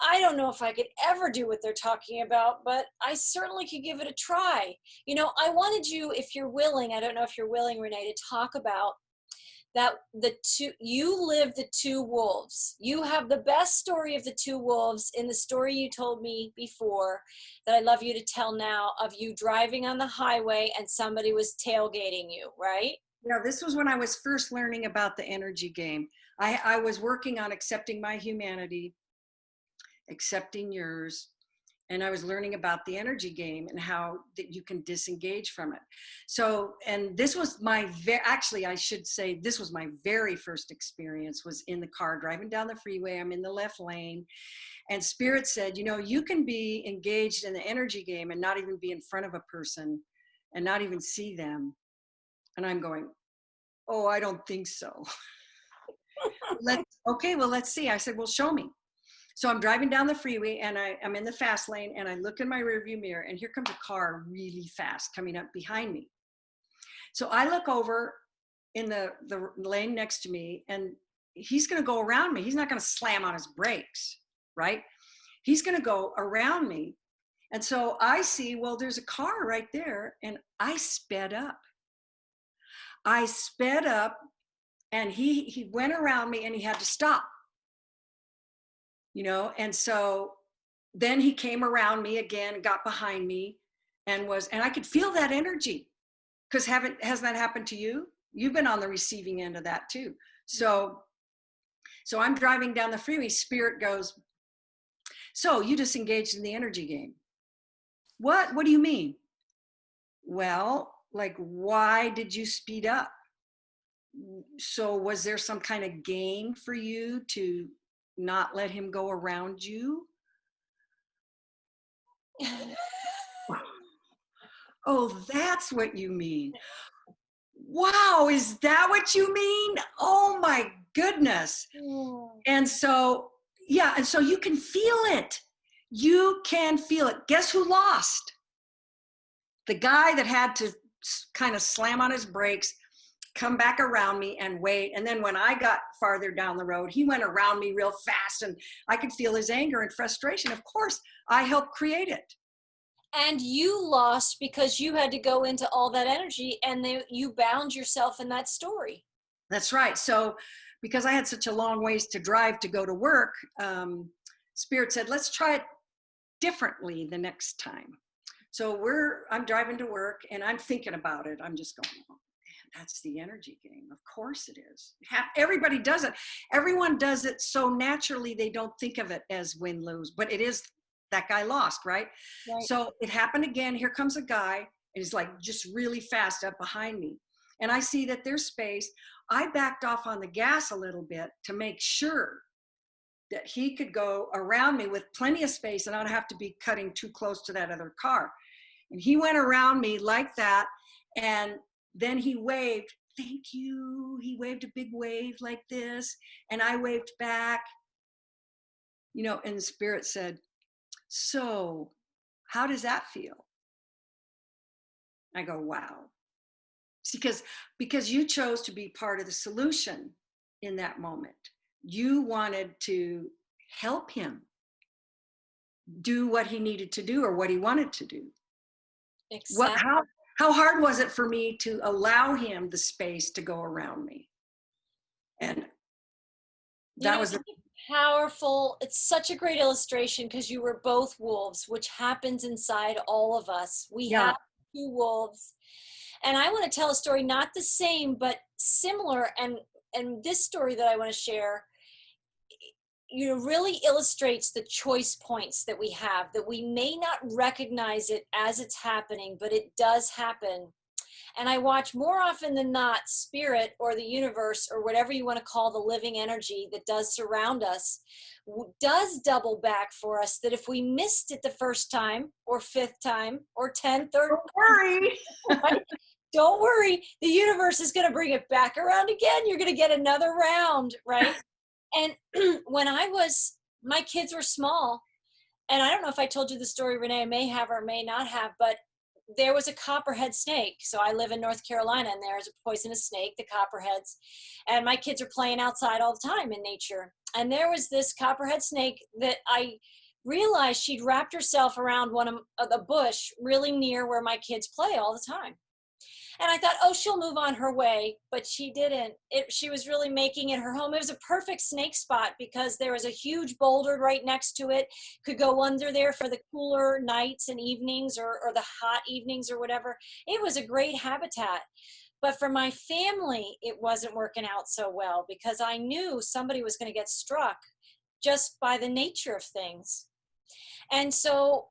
I don't know if I could ever do what they're talking about, but I certainly could give it a try. I wanted you, if you're willing, I don't know if you're willing, Renee, to talk about that you live the two wolves. You have the best story of the two wolves in the story you told me before that I'd love you to tell now, of you driving on the highway and somebody was tailgating you, right? Yeah, this was when I was first learning about the energy game. I was working on accepting my humanity, accepting yours, and I was learning about the energy game and how that you can disengage from it. So, and this was my actually, I should say, this was my very first experience, was in the car driving down the freeway. I'm in the left lane, and Spirit said, you know, you can be engaged in the energy game and not even be in front of a person and not even see them. And I'm going, oh, I don't think so. Okay, well, let's see. I said, well, show me. So I'm driving down the freeway, and I'm in the fast lane, and I look in my rearview mirror, and here comes a car really fast coming up behind me. So I look over in the lane next to me, and he's going to go around me. He's not going to slam on his brakes, right? He's going to go around me. And so I see, well, there's a car right there, and I sped up. I sped up, and he went around me, and he had to stop. You know, and so then he came around me again and got behind me and I could feel that energy, because has that happened to you? You've been on the receiving end of that too. So I'm driving down the freeway. Spirit goes, so you just engaged in the energy game. What do you mean? Well, like, why did you speed up? So was there some kind of game for you to not let him go around you? Oh, that's what you mean. Wow, is that what you mean? Oh my goodness. And so, yeah, and so you can feel it. You can feel it. Guess who lost? The guy that had to kind of slam on his brakes, come back around me and wait. And then when I got farther down the road, he went around me real fast, and I could feel his anger and frustration. Of course, I helped create it. And you lost because you had to go into all that energy, and you bound yourself in that story. That's right. So because I had such a long ways to drive to go to work, Spirit said, let's try it differently the next time. So I'm driving to work, and I'm thinking about it. I'm just going, oh, man, that's the energy game. Of course it is. Everybody does it. Everyone does it so naturally they don't think of it as win-lose, but it is. That guy lost, right? So it happened again. Here comes a guy, and he's like just really fast up behind me. And I see that there's space. I backed off on the gas a little bit to make sure that he could go around me with plenty of space, and I don't have to be cutting too close to that other car. And he went around me like that. And then he waved, thank you. He waved a big wave like this. And I waved back, you know, and the Spirit said, so how does that feel? I go, wow. Because you chose to be part of the solution in that moment. You wanted to help him do what he needed to do, or what he wanted to do. Exactly. How hard was it for me to allow him the space to go around me? And that was powerful. It's such a great illustration, because you were both wolves, which happens inside all of us. We have two wolves. And I want to tell a story, not the same, but similar. And this story that I want to share, you know, really illustrates the choice points that we have, that we may not recognize it as it's happening, but it does happen. And I watch more often than not, Spirit or the universe, or whatever you want to call the living energy that does surround us, does double back for us, that if we missed it the first time or fifth time or 10th or don't worry. Right? Don't worry, the universe is going to bring it back around again. You're going to get another round, right? And when my kids were small, and I don't know if I told you the story, Renee, I may have or may not have, but there was a copperhead snake. So I live in North Carolina, and there's a poisonous snake, the copperheads. And my kids are playing outside all the time in nature. And there was this copperhead snake that I realized she'd wrapped herself around one of the bush really near where my kids play all the time. And I thought, oh, she'll move on her way, but she didn't. She was really making it her home. It was a perfect snake spot, because there was a huge boulder right next to it. Could go under there for the cooler nights and evenings, or the hot evenings or whatever. It was a great habitat. But for my family, it wasn't working out so well because I knew somebody was going to get struck just by the nature of things. And so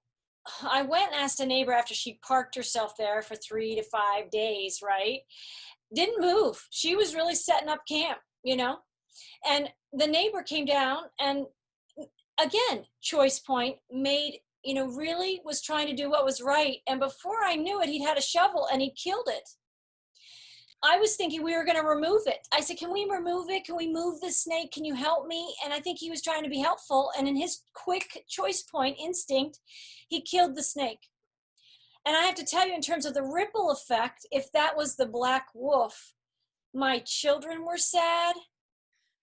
I went and asked a neighbor after she parked herself there for 3 to 5 days, right? Didn't move. She was really setting up camp, you know? And the neighbor came down and again, choice point made, really was trying to do what was right. And before I knew it, he'd had a shovel and he killed it. I was thinking we were going to remove it. I said, can we remove it? Can we move the snake? Can you help me? And I think he was trying to be helpful. And in his quick choice point instinct, he killed the snake. And I have to tell you, in terms of the ripple effect, if that was the black wolf, my children were sad.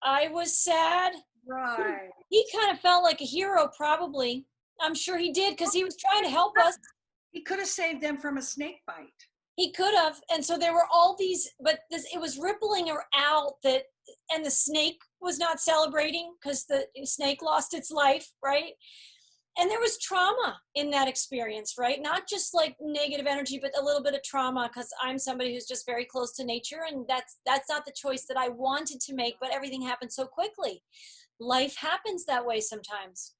I was sad. Right. He kind of felt like a hero, probably. I'm sure he did, because he was trying to help us. He could have saved them from a snake bite. He could have. And so there were all these, but it was rippling out that, and the snake was not celebrating because the snake lost its life, right? And there was trauma in that experience, right? Not just like negative energy, but a little bit of trauma, because I'm somebody who's just very close to nature, and that's not the choice that I wanted to make, but everything happened so quickly. Life happens that way sometimes.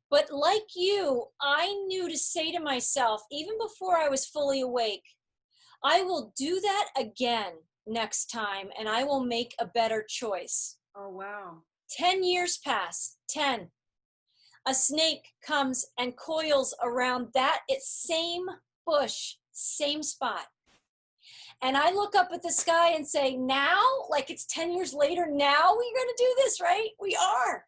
But like you, I knew to say to myself, even before I was fully awake, I will do that again next time, and I will make a better choice. Oh, wow. 10 years pass, 10. A snake comes and coils around that same bush, same spot. And I look up at the sky and say, now, like it's 10 years later, now we're going to do this, right? We are.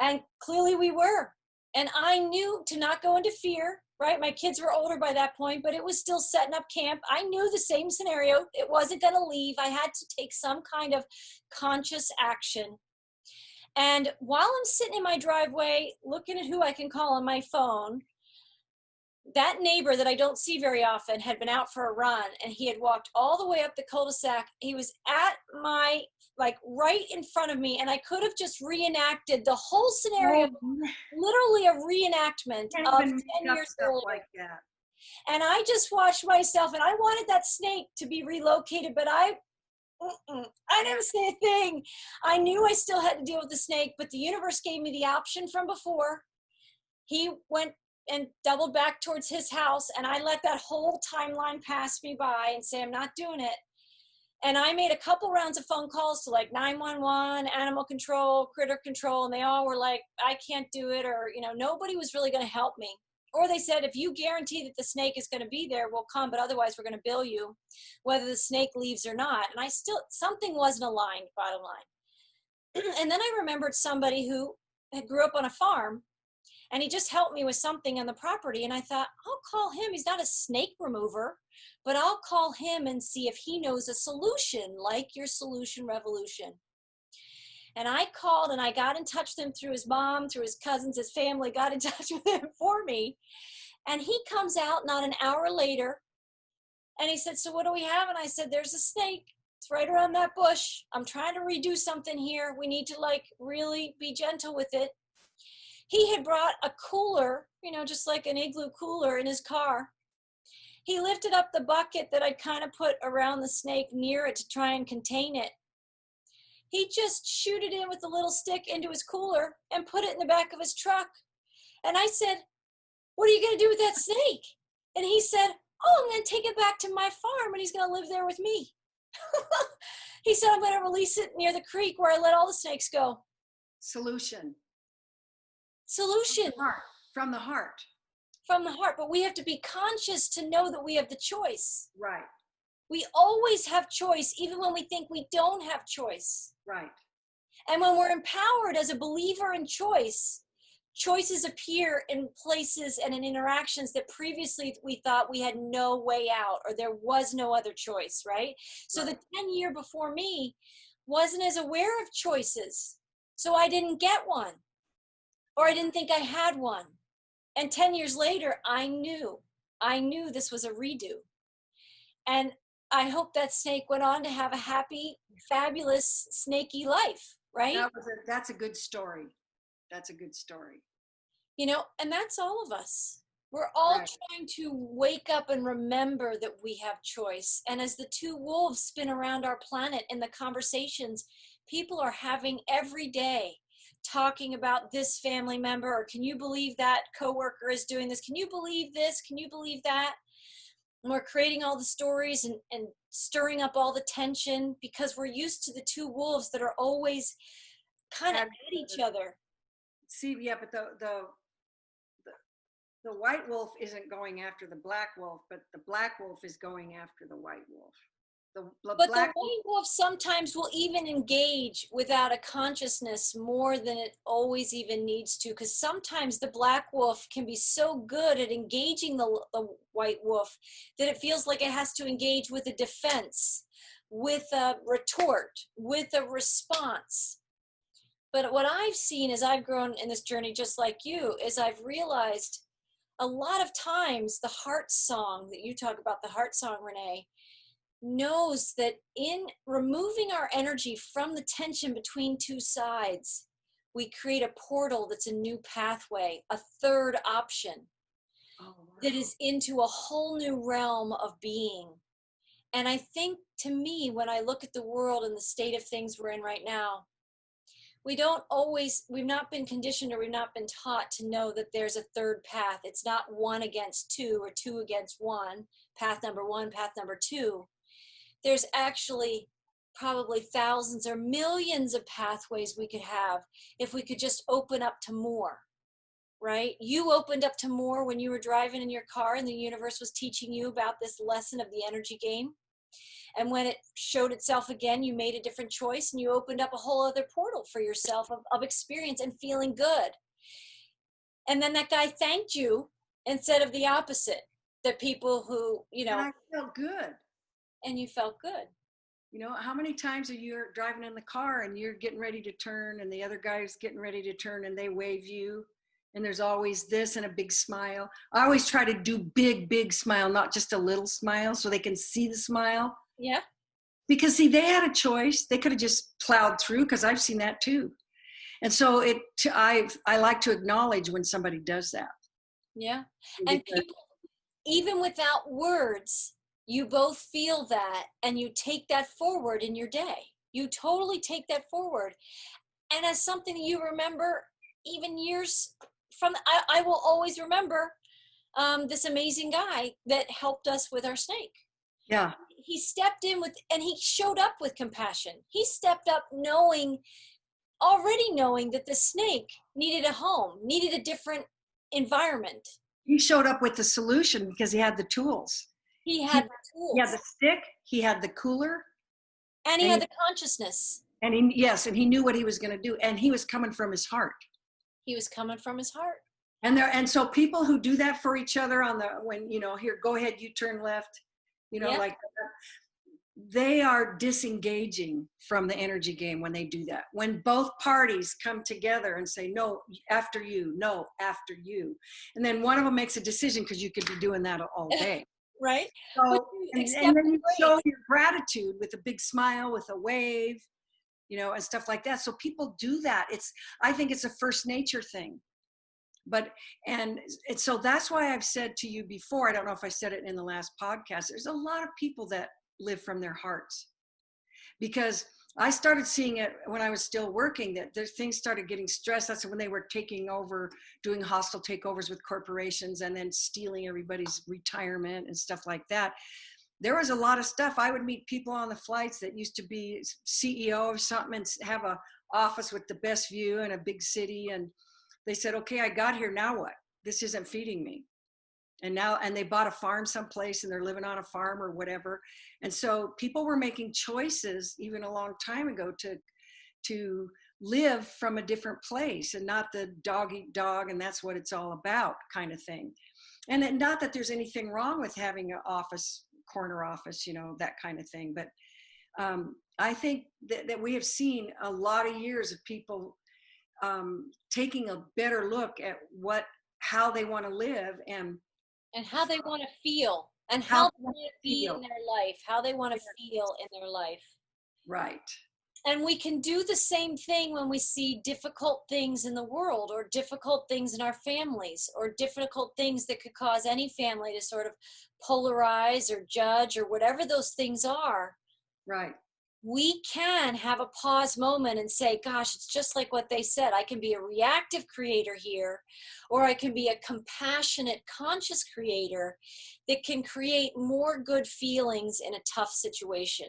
And clearly we were. And I knew to not go into fear, right? My kids were older by that point, but it was still setting up camp. I knew the same scenario. It wasn't going to leave. I had to take some kind of conscious action. And while I'm sitting in my driveway, looking at who I can call on my phone, that neighbor that I don't see very often had been out for a run, and he had walked all the way up the cul-de-sac. He was at my, like right in front of me, and I could have just reenacted the whole scenario, literally a reenactment of 10 years earlier. Like that. And I just watched myself, and I wanted that snake to be relocated, but I didn't say a thing. I knew I still had to deal with the snake, but the universe gave me the option from before. He went and doubled back towards his house, and I let that whole timeline pass me by and say, I'm not doing it. And I made a couple rounds of phone calls to like 911, animal control, critter control, and they all were like, I can't do it, or, nobody was really going to help me. Or they said, if you guarantee that the snake is going to be there, we'll come, but otherwise we're going to bill you, whether the snake leaves or not. And something wasn't aligned, bottom line. And then I remembered somebody who had grew up on a farm, and he just helped me with something on the property. And I thought, I'll call him. He's not a snake remover, but I'll call him and see if he knows a solution, like your solution revolution. And I called, and I got in touch with him through his mom, through his cousins, his family, got in touch with him for me. And he comes out not an hour later, and he said, so what do we have? And I said, there's a snake. It's right around that bush. I'm trying to redo something here. We need to really be gentle with it. He had brought a cooler, just like an igloo cooler in his car. He lifted up the bucket that I'd kind of put around the snake near it to try and contain it. He just shooted in with a little stick into his cooler and put it in the back of his truck. And I said, what are you going to do with that snake? And he said, oh, I'm going to take it back to my farm, and he's going to live there with me. He said, I'm going to release it near the creek where I let all the snakes go. Solution. From the heart. From the heart. But we have to be conscious to know that we have the choice. Right. We always have choice, even when we think we don't have choice. Right. And when we're empowered as a believer in choice, choices appear in places and in interactions that previously we thought we had no way out, or there was no other choice, right? So the 10-year before me wasn't as aware of choices. So I didn't get one, or I didn't think I had one. And 10 years later, I knew this was a redo. And I hope that snake went on to have a happy, fabulous, snaky life, right? That's a good story. That's a good story. And that's all of us. We're all Right. trying to wake up and remember that we have choice. And as the two wolves spin around our planet in the conversations people are having every day, talking about this family member, or can you believe that coworker is doing this? Can you believe this? Can you believe that? And we're creating all the stories and stirring up all the tension because we're used to the two wolves that are always kind of And at each other. see, yeah, but the white wolf isn't going after the black wolf, but the black wolf is going after the white wolf. The But the black wolf, white wolf sometimes will even engage without a consciousness more than it always even needs to, because sometimes the black wolf can be so good at engaging the white wolf that it feels like it has to engage with a defense, with a retort, with a response. But what I've seen as I've grown in this journey, just like you, is I've realized a lot of times the heart song that you talk about, the heart song, Renee, knows that in removing our energy from the tension between two sides, we create a portal that's a new pathway, a third option oh, that wow. is into a whole new realm of being. And I think, to me, when I look at the world and the state of things we're in right now, we've not been conditioned or we've not been taught to know that there's a third path. It's not one against two or two against one, path number one, path number two. There's actually probably thousands or millions of pathways we could have if we could just open up to more, right? You opened up to more when you were driving in your car and the universe was teaching you about this lesson of the energy game. And when it showed itself again, you made a different choice and you opened up a whole other portal for yourself of experience and feeling good. And then that guy thanked you instead of the opposite. The people who, And I felt good. and you felt good. You know, how many times are you driving in the car and you're getting ready to turn and the other guy's getting ready to turn and they wave you and there's always this and a big smile. I always try to do big smile, not just a little smile, so they can see the smile. Yeah. Because see, they had a choice. They could have just plowed through, because I've seen that too. And so I like to acknowledge when somebody does that. Yeah. And Because, people, even without words, you both feel that and you take that forward in your day. You totally take that forward. And as something you remember, even years from, I will always remember this amazing guy that helped us with our snake. yeah, He stepped in with, and he showed up with compassion. He stepped up already knowing that the snake needed a home, needed a different environment. he showed up with the solution because he had the tools. He He, had the he had tools the stick, he had the cooler, and he and had the consciousness. and he knew what he was going to do, and he was coming from his heart. He was coming from his heart. And so people who do that for each other when, here, go ahead, you turn left, Yeah. like they are disengaging from the energy game when they do that. When both parties come together and say, no, after you, no, after you. And then one of them makes a decision, because you could be doing that all day. Right. So, and Accept then you grace. show your gratitude with a big smile, with a wave, and stuff like that. So people do that. I think it's a first nature thing. So that's why I've said to you before, I don't know if I said it in the last podcast, there's a lot of people that live from their hearts, because I started seeing it when I was still working, that things started getting stressed. That's when they were taking over, doing hostile takeovers with corporations and then stealing everybody's retirement and stuff like that. There was a lot of stuff. I would meet people on the flights that used to be CEO of something and have a office with the best view in a big city. And they said, okay, I got here, now what? This isn't feeding me. And they bought a farm someplace and they're living on a farm or whatever. And so people were making choices even a long time ago to live from a different place, and not the dog eat dog and that's what it's all about kind of thing. And not that there's anything wrong with having an office, corner office, that kind of thing. But I think that we have seen a lot of years of people taking a better look at how they want to live and how they want to feel, and how how they they want want to to be feel. in their life, how they want to feel in their life. Right. And we can do the same thing when we see difficult things in the world, or difficult things in our families, or difficult things that could cause any family to sort of polarize or judge or whatever those things are. Right. We can have a pause moment and say, gosh, it's just like what they said. I can be a reactive creator here, or I can be a compassionate, conscious creator that can create more good feelings in a tough situation.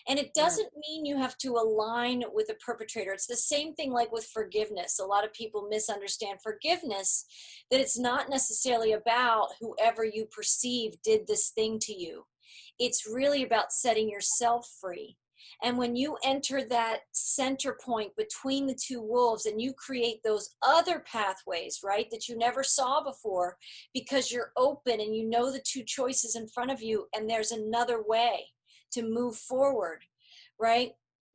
And it Right. doesn't mean you have to align with the perpetrator. It's the same thing like with forgiveness. A lot of people misunderstand forgiveness, that it's not necessarily about whoever you perceive did this thing to you. It's really about setting yourself free. And when you enter that center point between the two wolves and you create those other pathways, right, that you never saw before, because you're open and you know the two choices in front of you, and there's another way to move forward, right?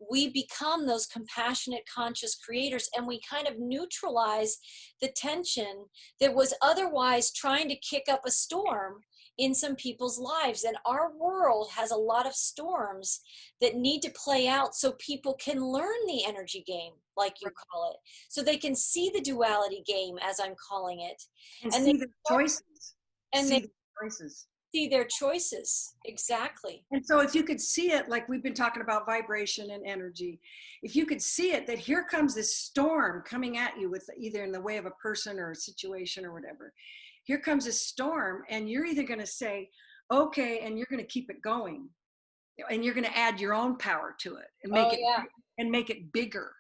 We become those compassionate, conscious creators, and we kind of neutralize the tension that was otherwise trying to kick up a storm in some people's lives. And our world has a lot of storms that need to play out so people can learn the energy game, like you call it, so they can see the duality game, as I'm calling it, And and they see the choices. and See they the choices. see their choices. Exactly. And so if you could see it, like we've been talking about vibration and energy, if you could see it, that here comes this storm coming at you with either in the way of a person or a situation or whatever. Here comes this storm, and you're either going to say, okay, and you're going to keep it going, and you're going to add your own power to it and Oh yeah. make it bigger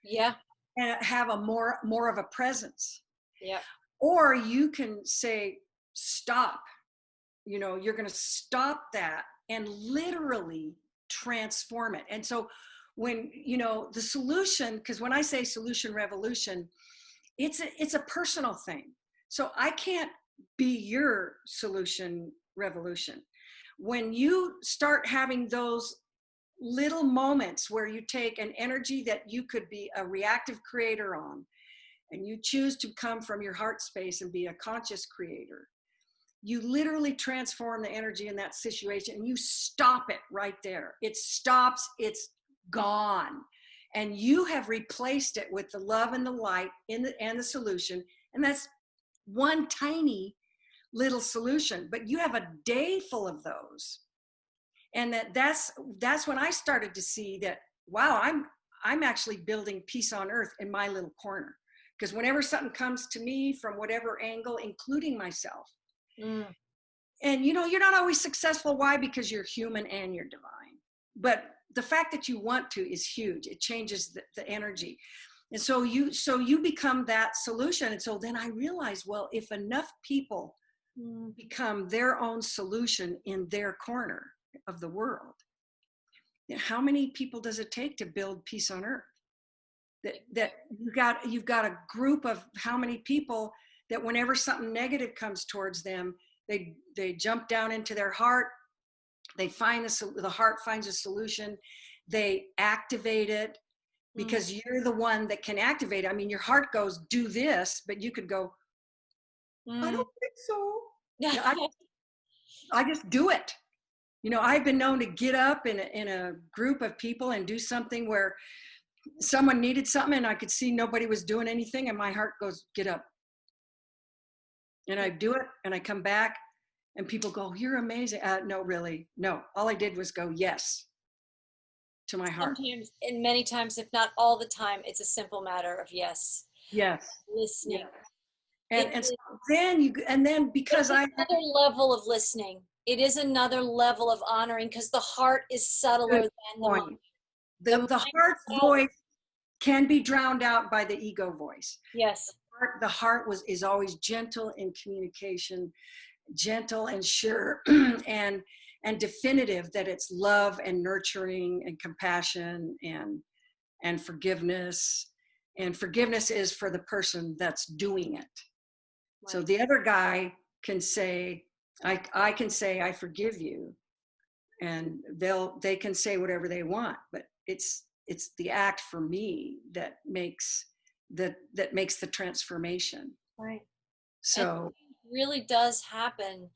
Yeah. and have a more of a presence. Yeah. Or you can say, stop. You're going to stop that and literally transform it. And so when, the solution, because when I say solution revolution, it's a personal thing. So I can't be your solution revolution. When you start having those little moments where you take an energy that you could be a reactive creator on, and you choose to come from your heart space and be a conscious creator, you literally transform the energy in that situation, and you stop it right there. It stops, it's gone. And you have replaced it with the love and the light and the solution. And that's one tiny little solution, but you have a day full of those. And that's when I started to see that, wow, I'm actually building peace on earth in my little corner. Because whenever something comes to me from whatever angle, including myself, and you're not always successful. Why? Because you're human and you're divine. But the fact that you want to is huge. It changes the energy. And so you become that solution. And so then I realized, well, if enough people become their own solution in their corner of the world, how many people does it take to build peace on earth? That you've got a group of how many people that whenever something negative comes towards them, they jump down into their heart. They find the heart finds a solution. They activate it, because you're the one that can activate it. I mean, your heart goes, do this, but you could go, I don't think so. I just do it. I've been known to get up in a group of people and do something where someone needed something and I could see nobody was doing anything, and my heart goes, get up. And I do it, and I come back, and people go, you're amazing. No, really. No, all I did was go, yes, to my heart. Sometimes, and many times, if not all the time, it's a simple matter of yes. Yes. Listening. Yeah. And so then because I another level of listening. It is another level of honoring, because the heart is subtler than the mind. The heart's voice can be drowned out by the ego voice. Yes. The heart is always gentle in communication, gentle and sure, and definitive that it's love and nurturing and compassion and forgiveness. And forgiveness is for the person that's doing it. Right. So the other guy can say, I can say, I forgive you, and they can say whatever they want, but it's the act for me that makes the transformation. Right. So it really does happen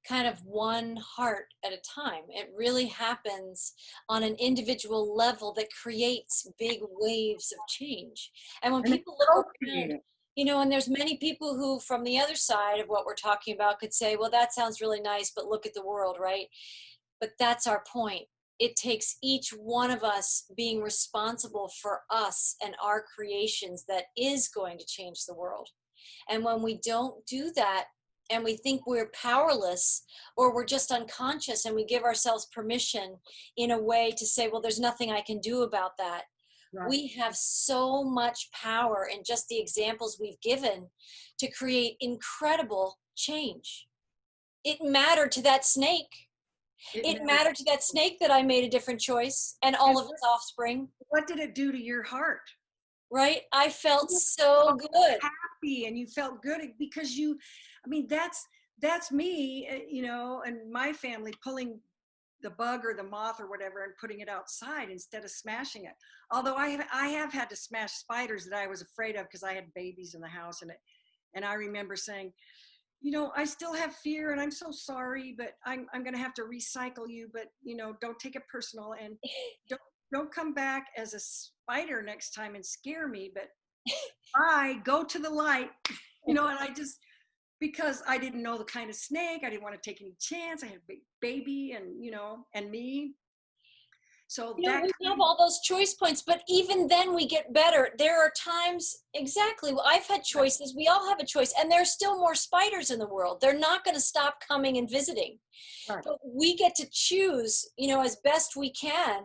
kind of one heart at a time. It really happens on an individual level that creates big waves of change. And when And it's people look around, co-creating. and there's many people who, from the other side of what we're talking about, could say, well, that sounds really nice, but look at the world, right? But that's our point. It takes each one of us being responsible for us and our creations that is going to change the world. And when we don't do that, and we think we're powerless, or we're just unconscious, and we give ourselves permission in a way to say, well, there's nothing I can do about that. Right. We have so much power in just the examples we've given to create incredible change. It mattered to that snake. It matters. mattered to that snake that I made a different choice, and all of its offspring. What did it do to your heart? Right? I felt You so felt good. happy, and you felt good because that's me, and my family pulling the bug or the moth or whatever and putting it outside instead of smashing it. Although I have had to smash spiders that I was afraid of because I had babies in the house, and I remember saying, I still have fear, and I'm so sorry, but I'm going to have to recycle you, but don't take it personal, and don't come back as a spider next time and scare me, but I go to the light, and I just, because I didn't know the kind of snake, I didn't want to take any chance. I had a big baby, and me. So We that have all those choice points, but even then we get better. There are times, exactly. Well, I've had choices. We all have a choice, and there's still more spiders in the world. They're not going to stop coming and visiting. right, But we get to choose, as best we can,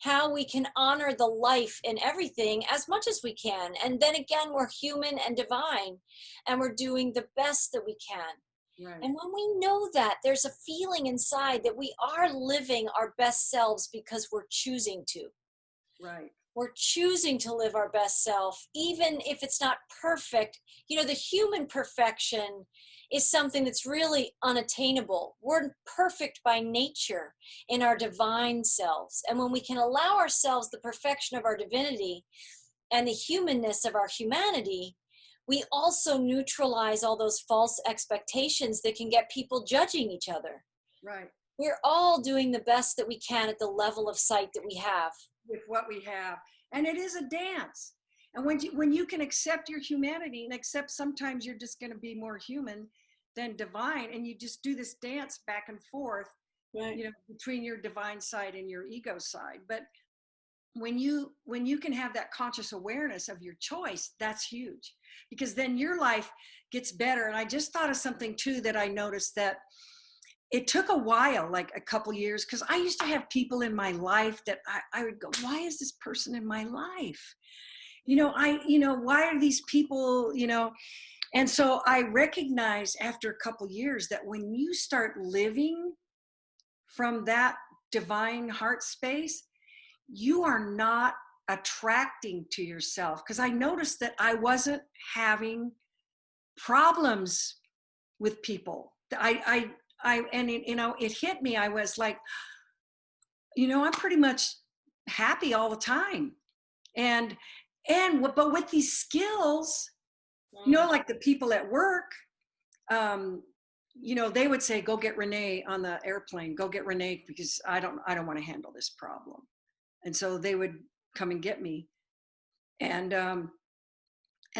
how we can honor the life in everything as much as we can. And then again, we're human and divine, and we're doing the best that we can. right, And when we know that, there's a feeling inside that we are living our best selves because we're choosing to. right, We're choosing to live our best self, even if it's not perfect. The human perfection is something that's really unattainable. We're perfect by nature in our divine selves. And when we can allow ourselves the perfection of our divinity and the humanness of our humanity, we also neutralize all those false expectations that can get people judging each other. right. We're all doing the best that we can at the level of sight that we have. With what we have, and it is a dance. And when you can accept your humanity and accept sometimes you're just going to be more human than divine, and you just do this dance back and forth, Right. between your divine side and your ego side. But when you can have that conscious awareness of your choice, that's huge, because then your life gets better. And I just thought of something too that I noticed, that it took a while, like a couple years, because I used to have people in my life that I would go, why is this person in my life? Why are these people, and so I recognized after a couple years that when you start living from that divine heart space, you are not attracting to yourself. Because I noticed that I wasn't having problems with people. It hit me. I was like, I'm pretty much happy all the time. But with these skills, like the people at work, they would say, go get Renee on the airplane, go get Renee, because I don't want to handle this problem. And so they would come and get me. And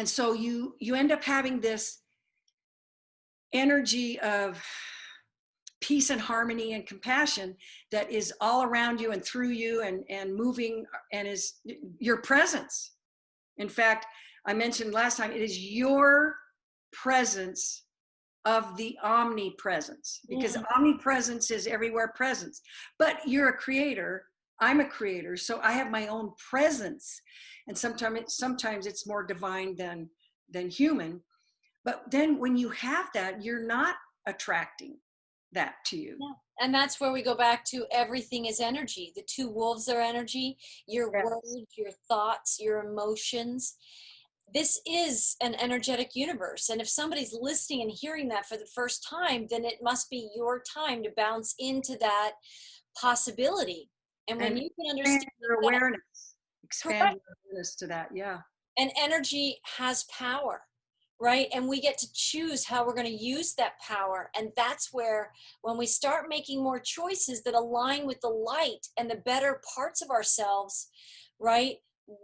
so you end up having this energy of peace and harmony and compassion that is all around you and through you, and moving, and is your presence. In fact, I mentioned last time, it is your presence of the omnipresence, because omnipresence is everywhere presence. But you're a creator, I'm a creator, so I have my own presence, and sometimes it's more divine than human. But then when you have that, you're not attracting that to you. Yeah. And that's where we go back to everything is energy. The two wolves are energy, your Yes. words, your thoughts, your emotions. This is an energetic universe. And if somebody's listening and hearing that for the first time, then it must be your time to bounce into that possibility. And when you can understand your awareness, expand your awareness to that. Yeah. and energy has power. right? And we get to choose how we're going to use that power. And that's where, when we start making more choices that align with the light and the better parts of ourselves, right,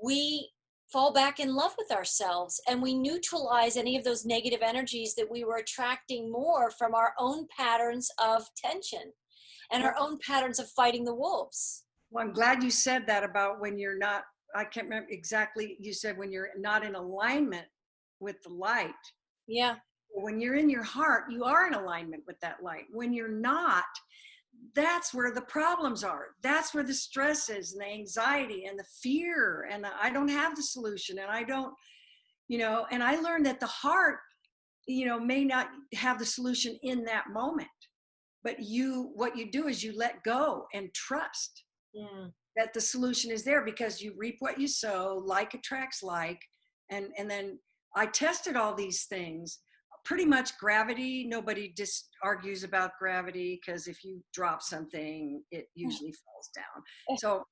we fall back in love with ourselves, and we neutralize any of those negative energies that we were attracting more from our own patterns of tension and our own patterns of fighting the wolves. Well, I'm glad you said that about when you're not, I can't remember exactly, you said when you're not in alignment with the light. Yeah. When you're in your heart, you are in alignment with that light. When you're not, that's where the problems are. That's where the stress is, and the anxiety and the fear, and I don't have the solution, and I don't, and I learned that the heart, may not have the solution in that moment, but what you do is you let go and trust that the solution is there, because you reap what you sow. Like attracts like. And then I tested all these things. Pretty much gravity, nobody just argues about gravity, because if you drop something, it usually falls down. So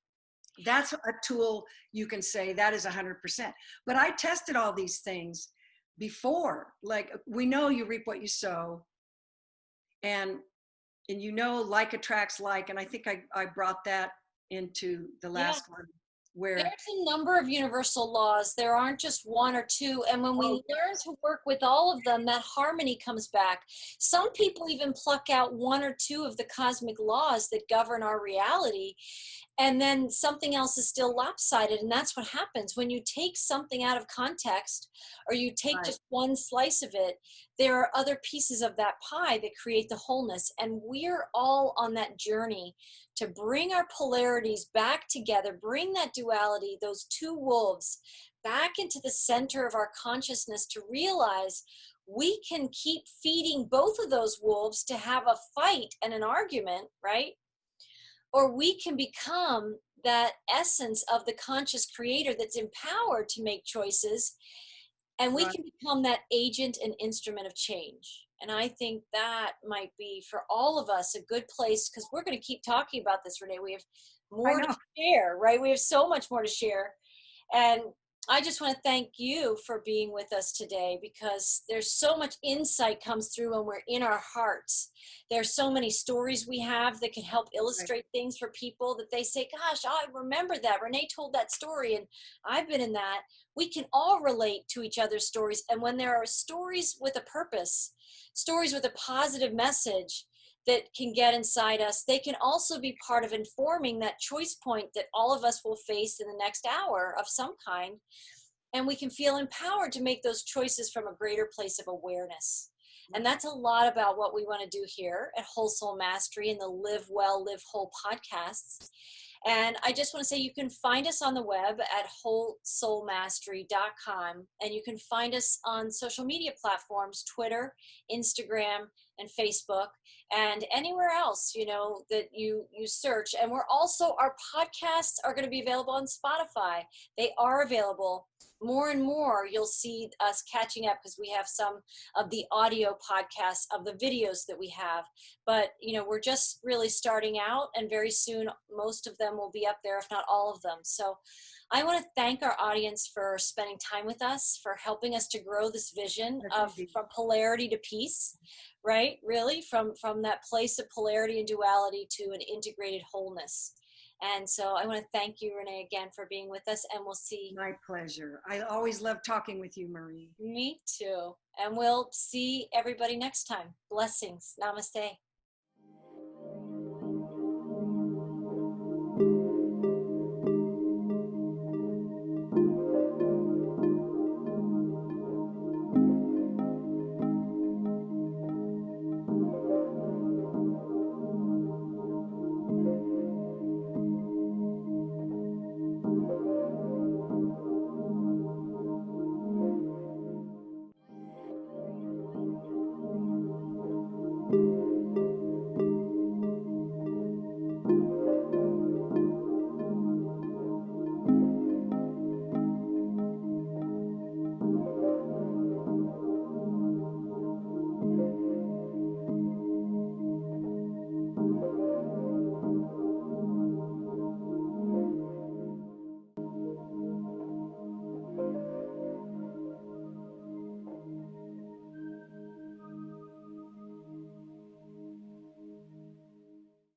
that's a tool you can say that is 100%. But I tested all these things before. Like, we know you reap what you sow, and like attracts like. And I think I brought that into the last one, where there's a number of universal laws. There aren't just one or two. And when we learn to work with all of them, that harmony comes back. Some people even pluck out one or two of the cosmic laws that govern our reality, and then something else is still lopsided. And that's what happens when you take something out of context, or you take just one slice of it. There are other pieces of that pie that create the wholeness. And we're all on that journey to bring our polarities back together, bring that duality, those two wolves, back into the center of our consciousness, to realize we can keep feeding both of those wolves to have a fight and an argument, right? Or we can become that essence of the conscious creator that's empowered to make choices, and we can become that agent and instrument of change. And I think that might be, for all of us, a good place, because we're going to keep talking about this, Renee. We have more to share, right? We have so much more to share. And I just want to thank you for being with us today, because there's so much insight comes through when we're in our hearts. There's so many stories we have that can help illustrate things for people, that they say, gosh, I remember that. Renee told that story and I've been in that. We can all relate to each other's stories. And when there are stories with a purpose, stories with a positive message that can get inside us, they can also be part of informing that choice point that all of us will face in the next hour of some kind. And we can feel empowered to make those choices from a greater place of awareness. And that's a lot about what we want to do here at Whole Soul Mastery and the Live Well, Live Whole podcasts. And I just want to say, you can find us on the web at wholesoulmastery.com, and you can find us on social media platforms, Twitter, Instagram, and Facebook, and anywhere else, that you search. And we're also, our podcasts are going to be available on Spotify. They are available. More and more, you'll see us catching up, because we have some of the audio podcasts of the videos that we have. But, we're just really starting out, and very soon, most of them will be up there, if not all of them. So I want to thank our audience for spending time with us, for helping us to grow this vision of from polarity to peace, right? Really, from that place of polarity and duality to an integrated wholeness. And so I want to thank you, Renee, again for being with us, and we'll see. My pleasure. I always love talking with you, Marie. Me too. And we'll see everybody next time. Blessings. Namaste.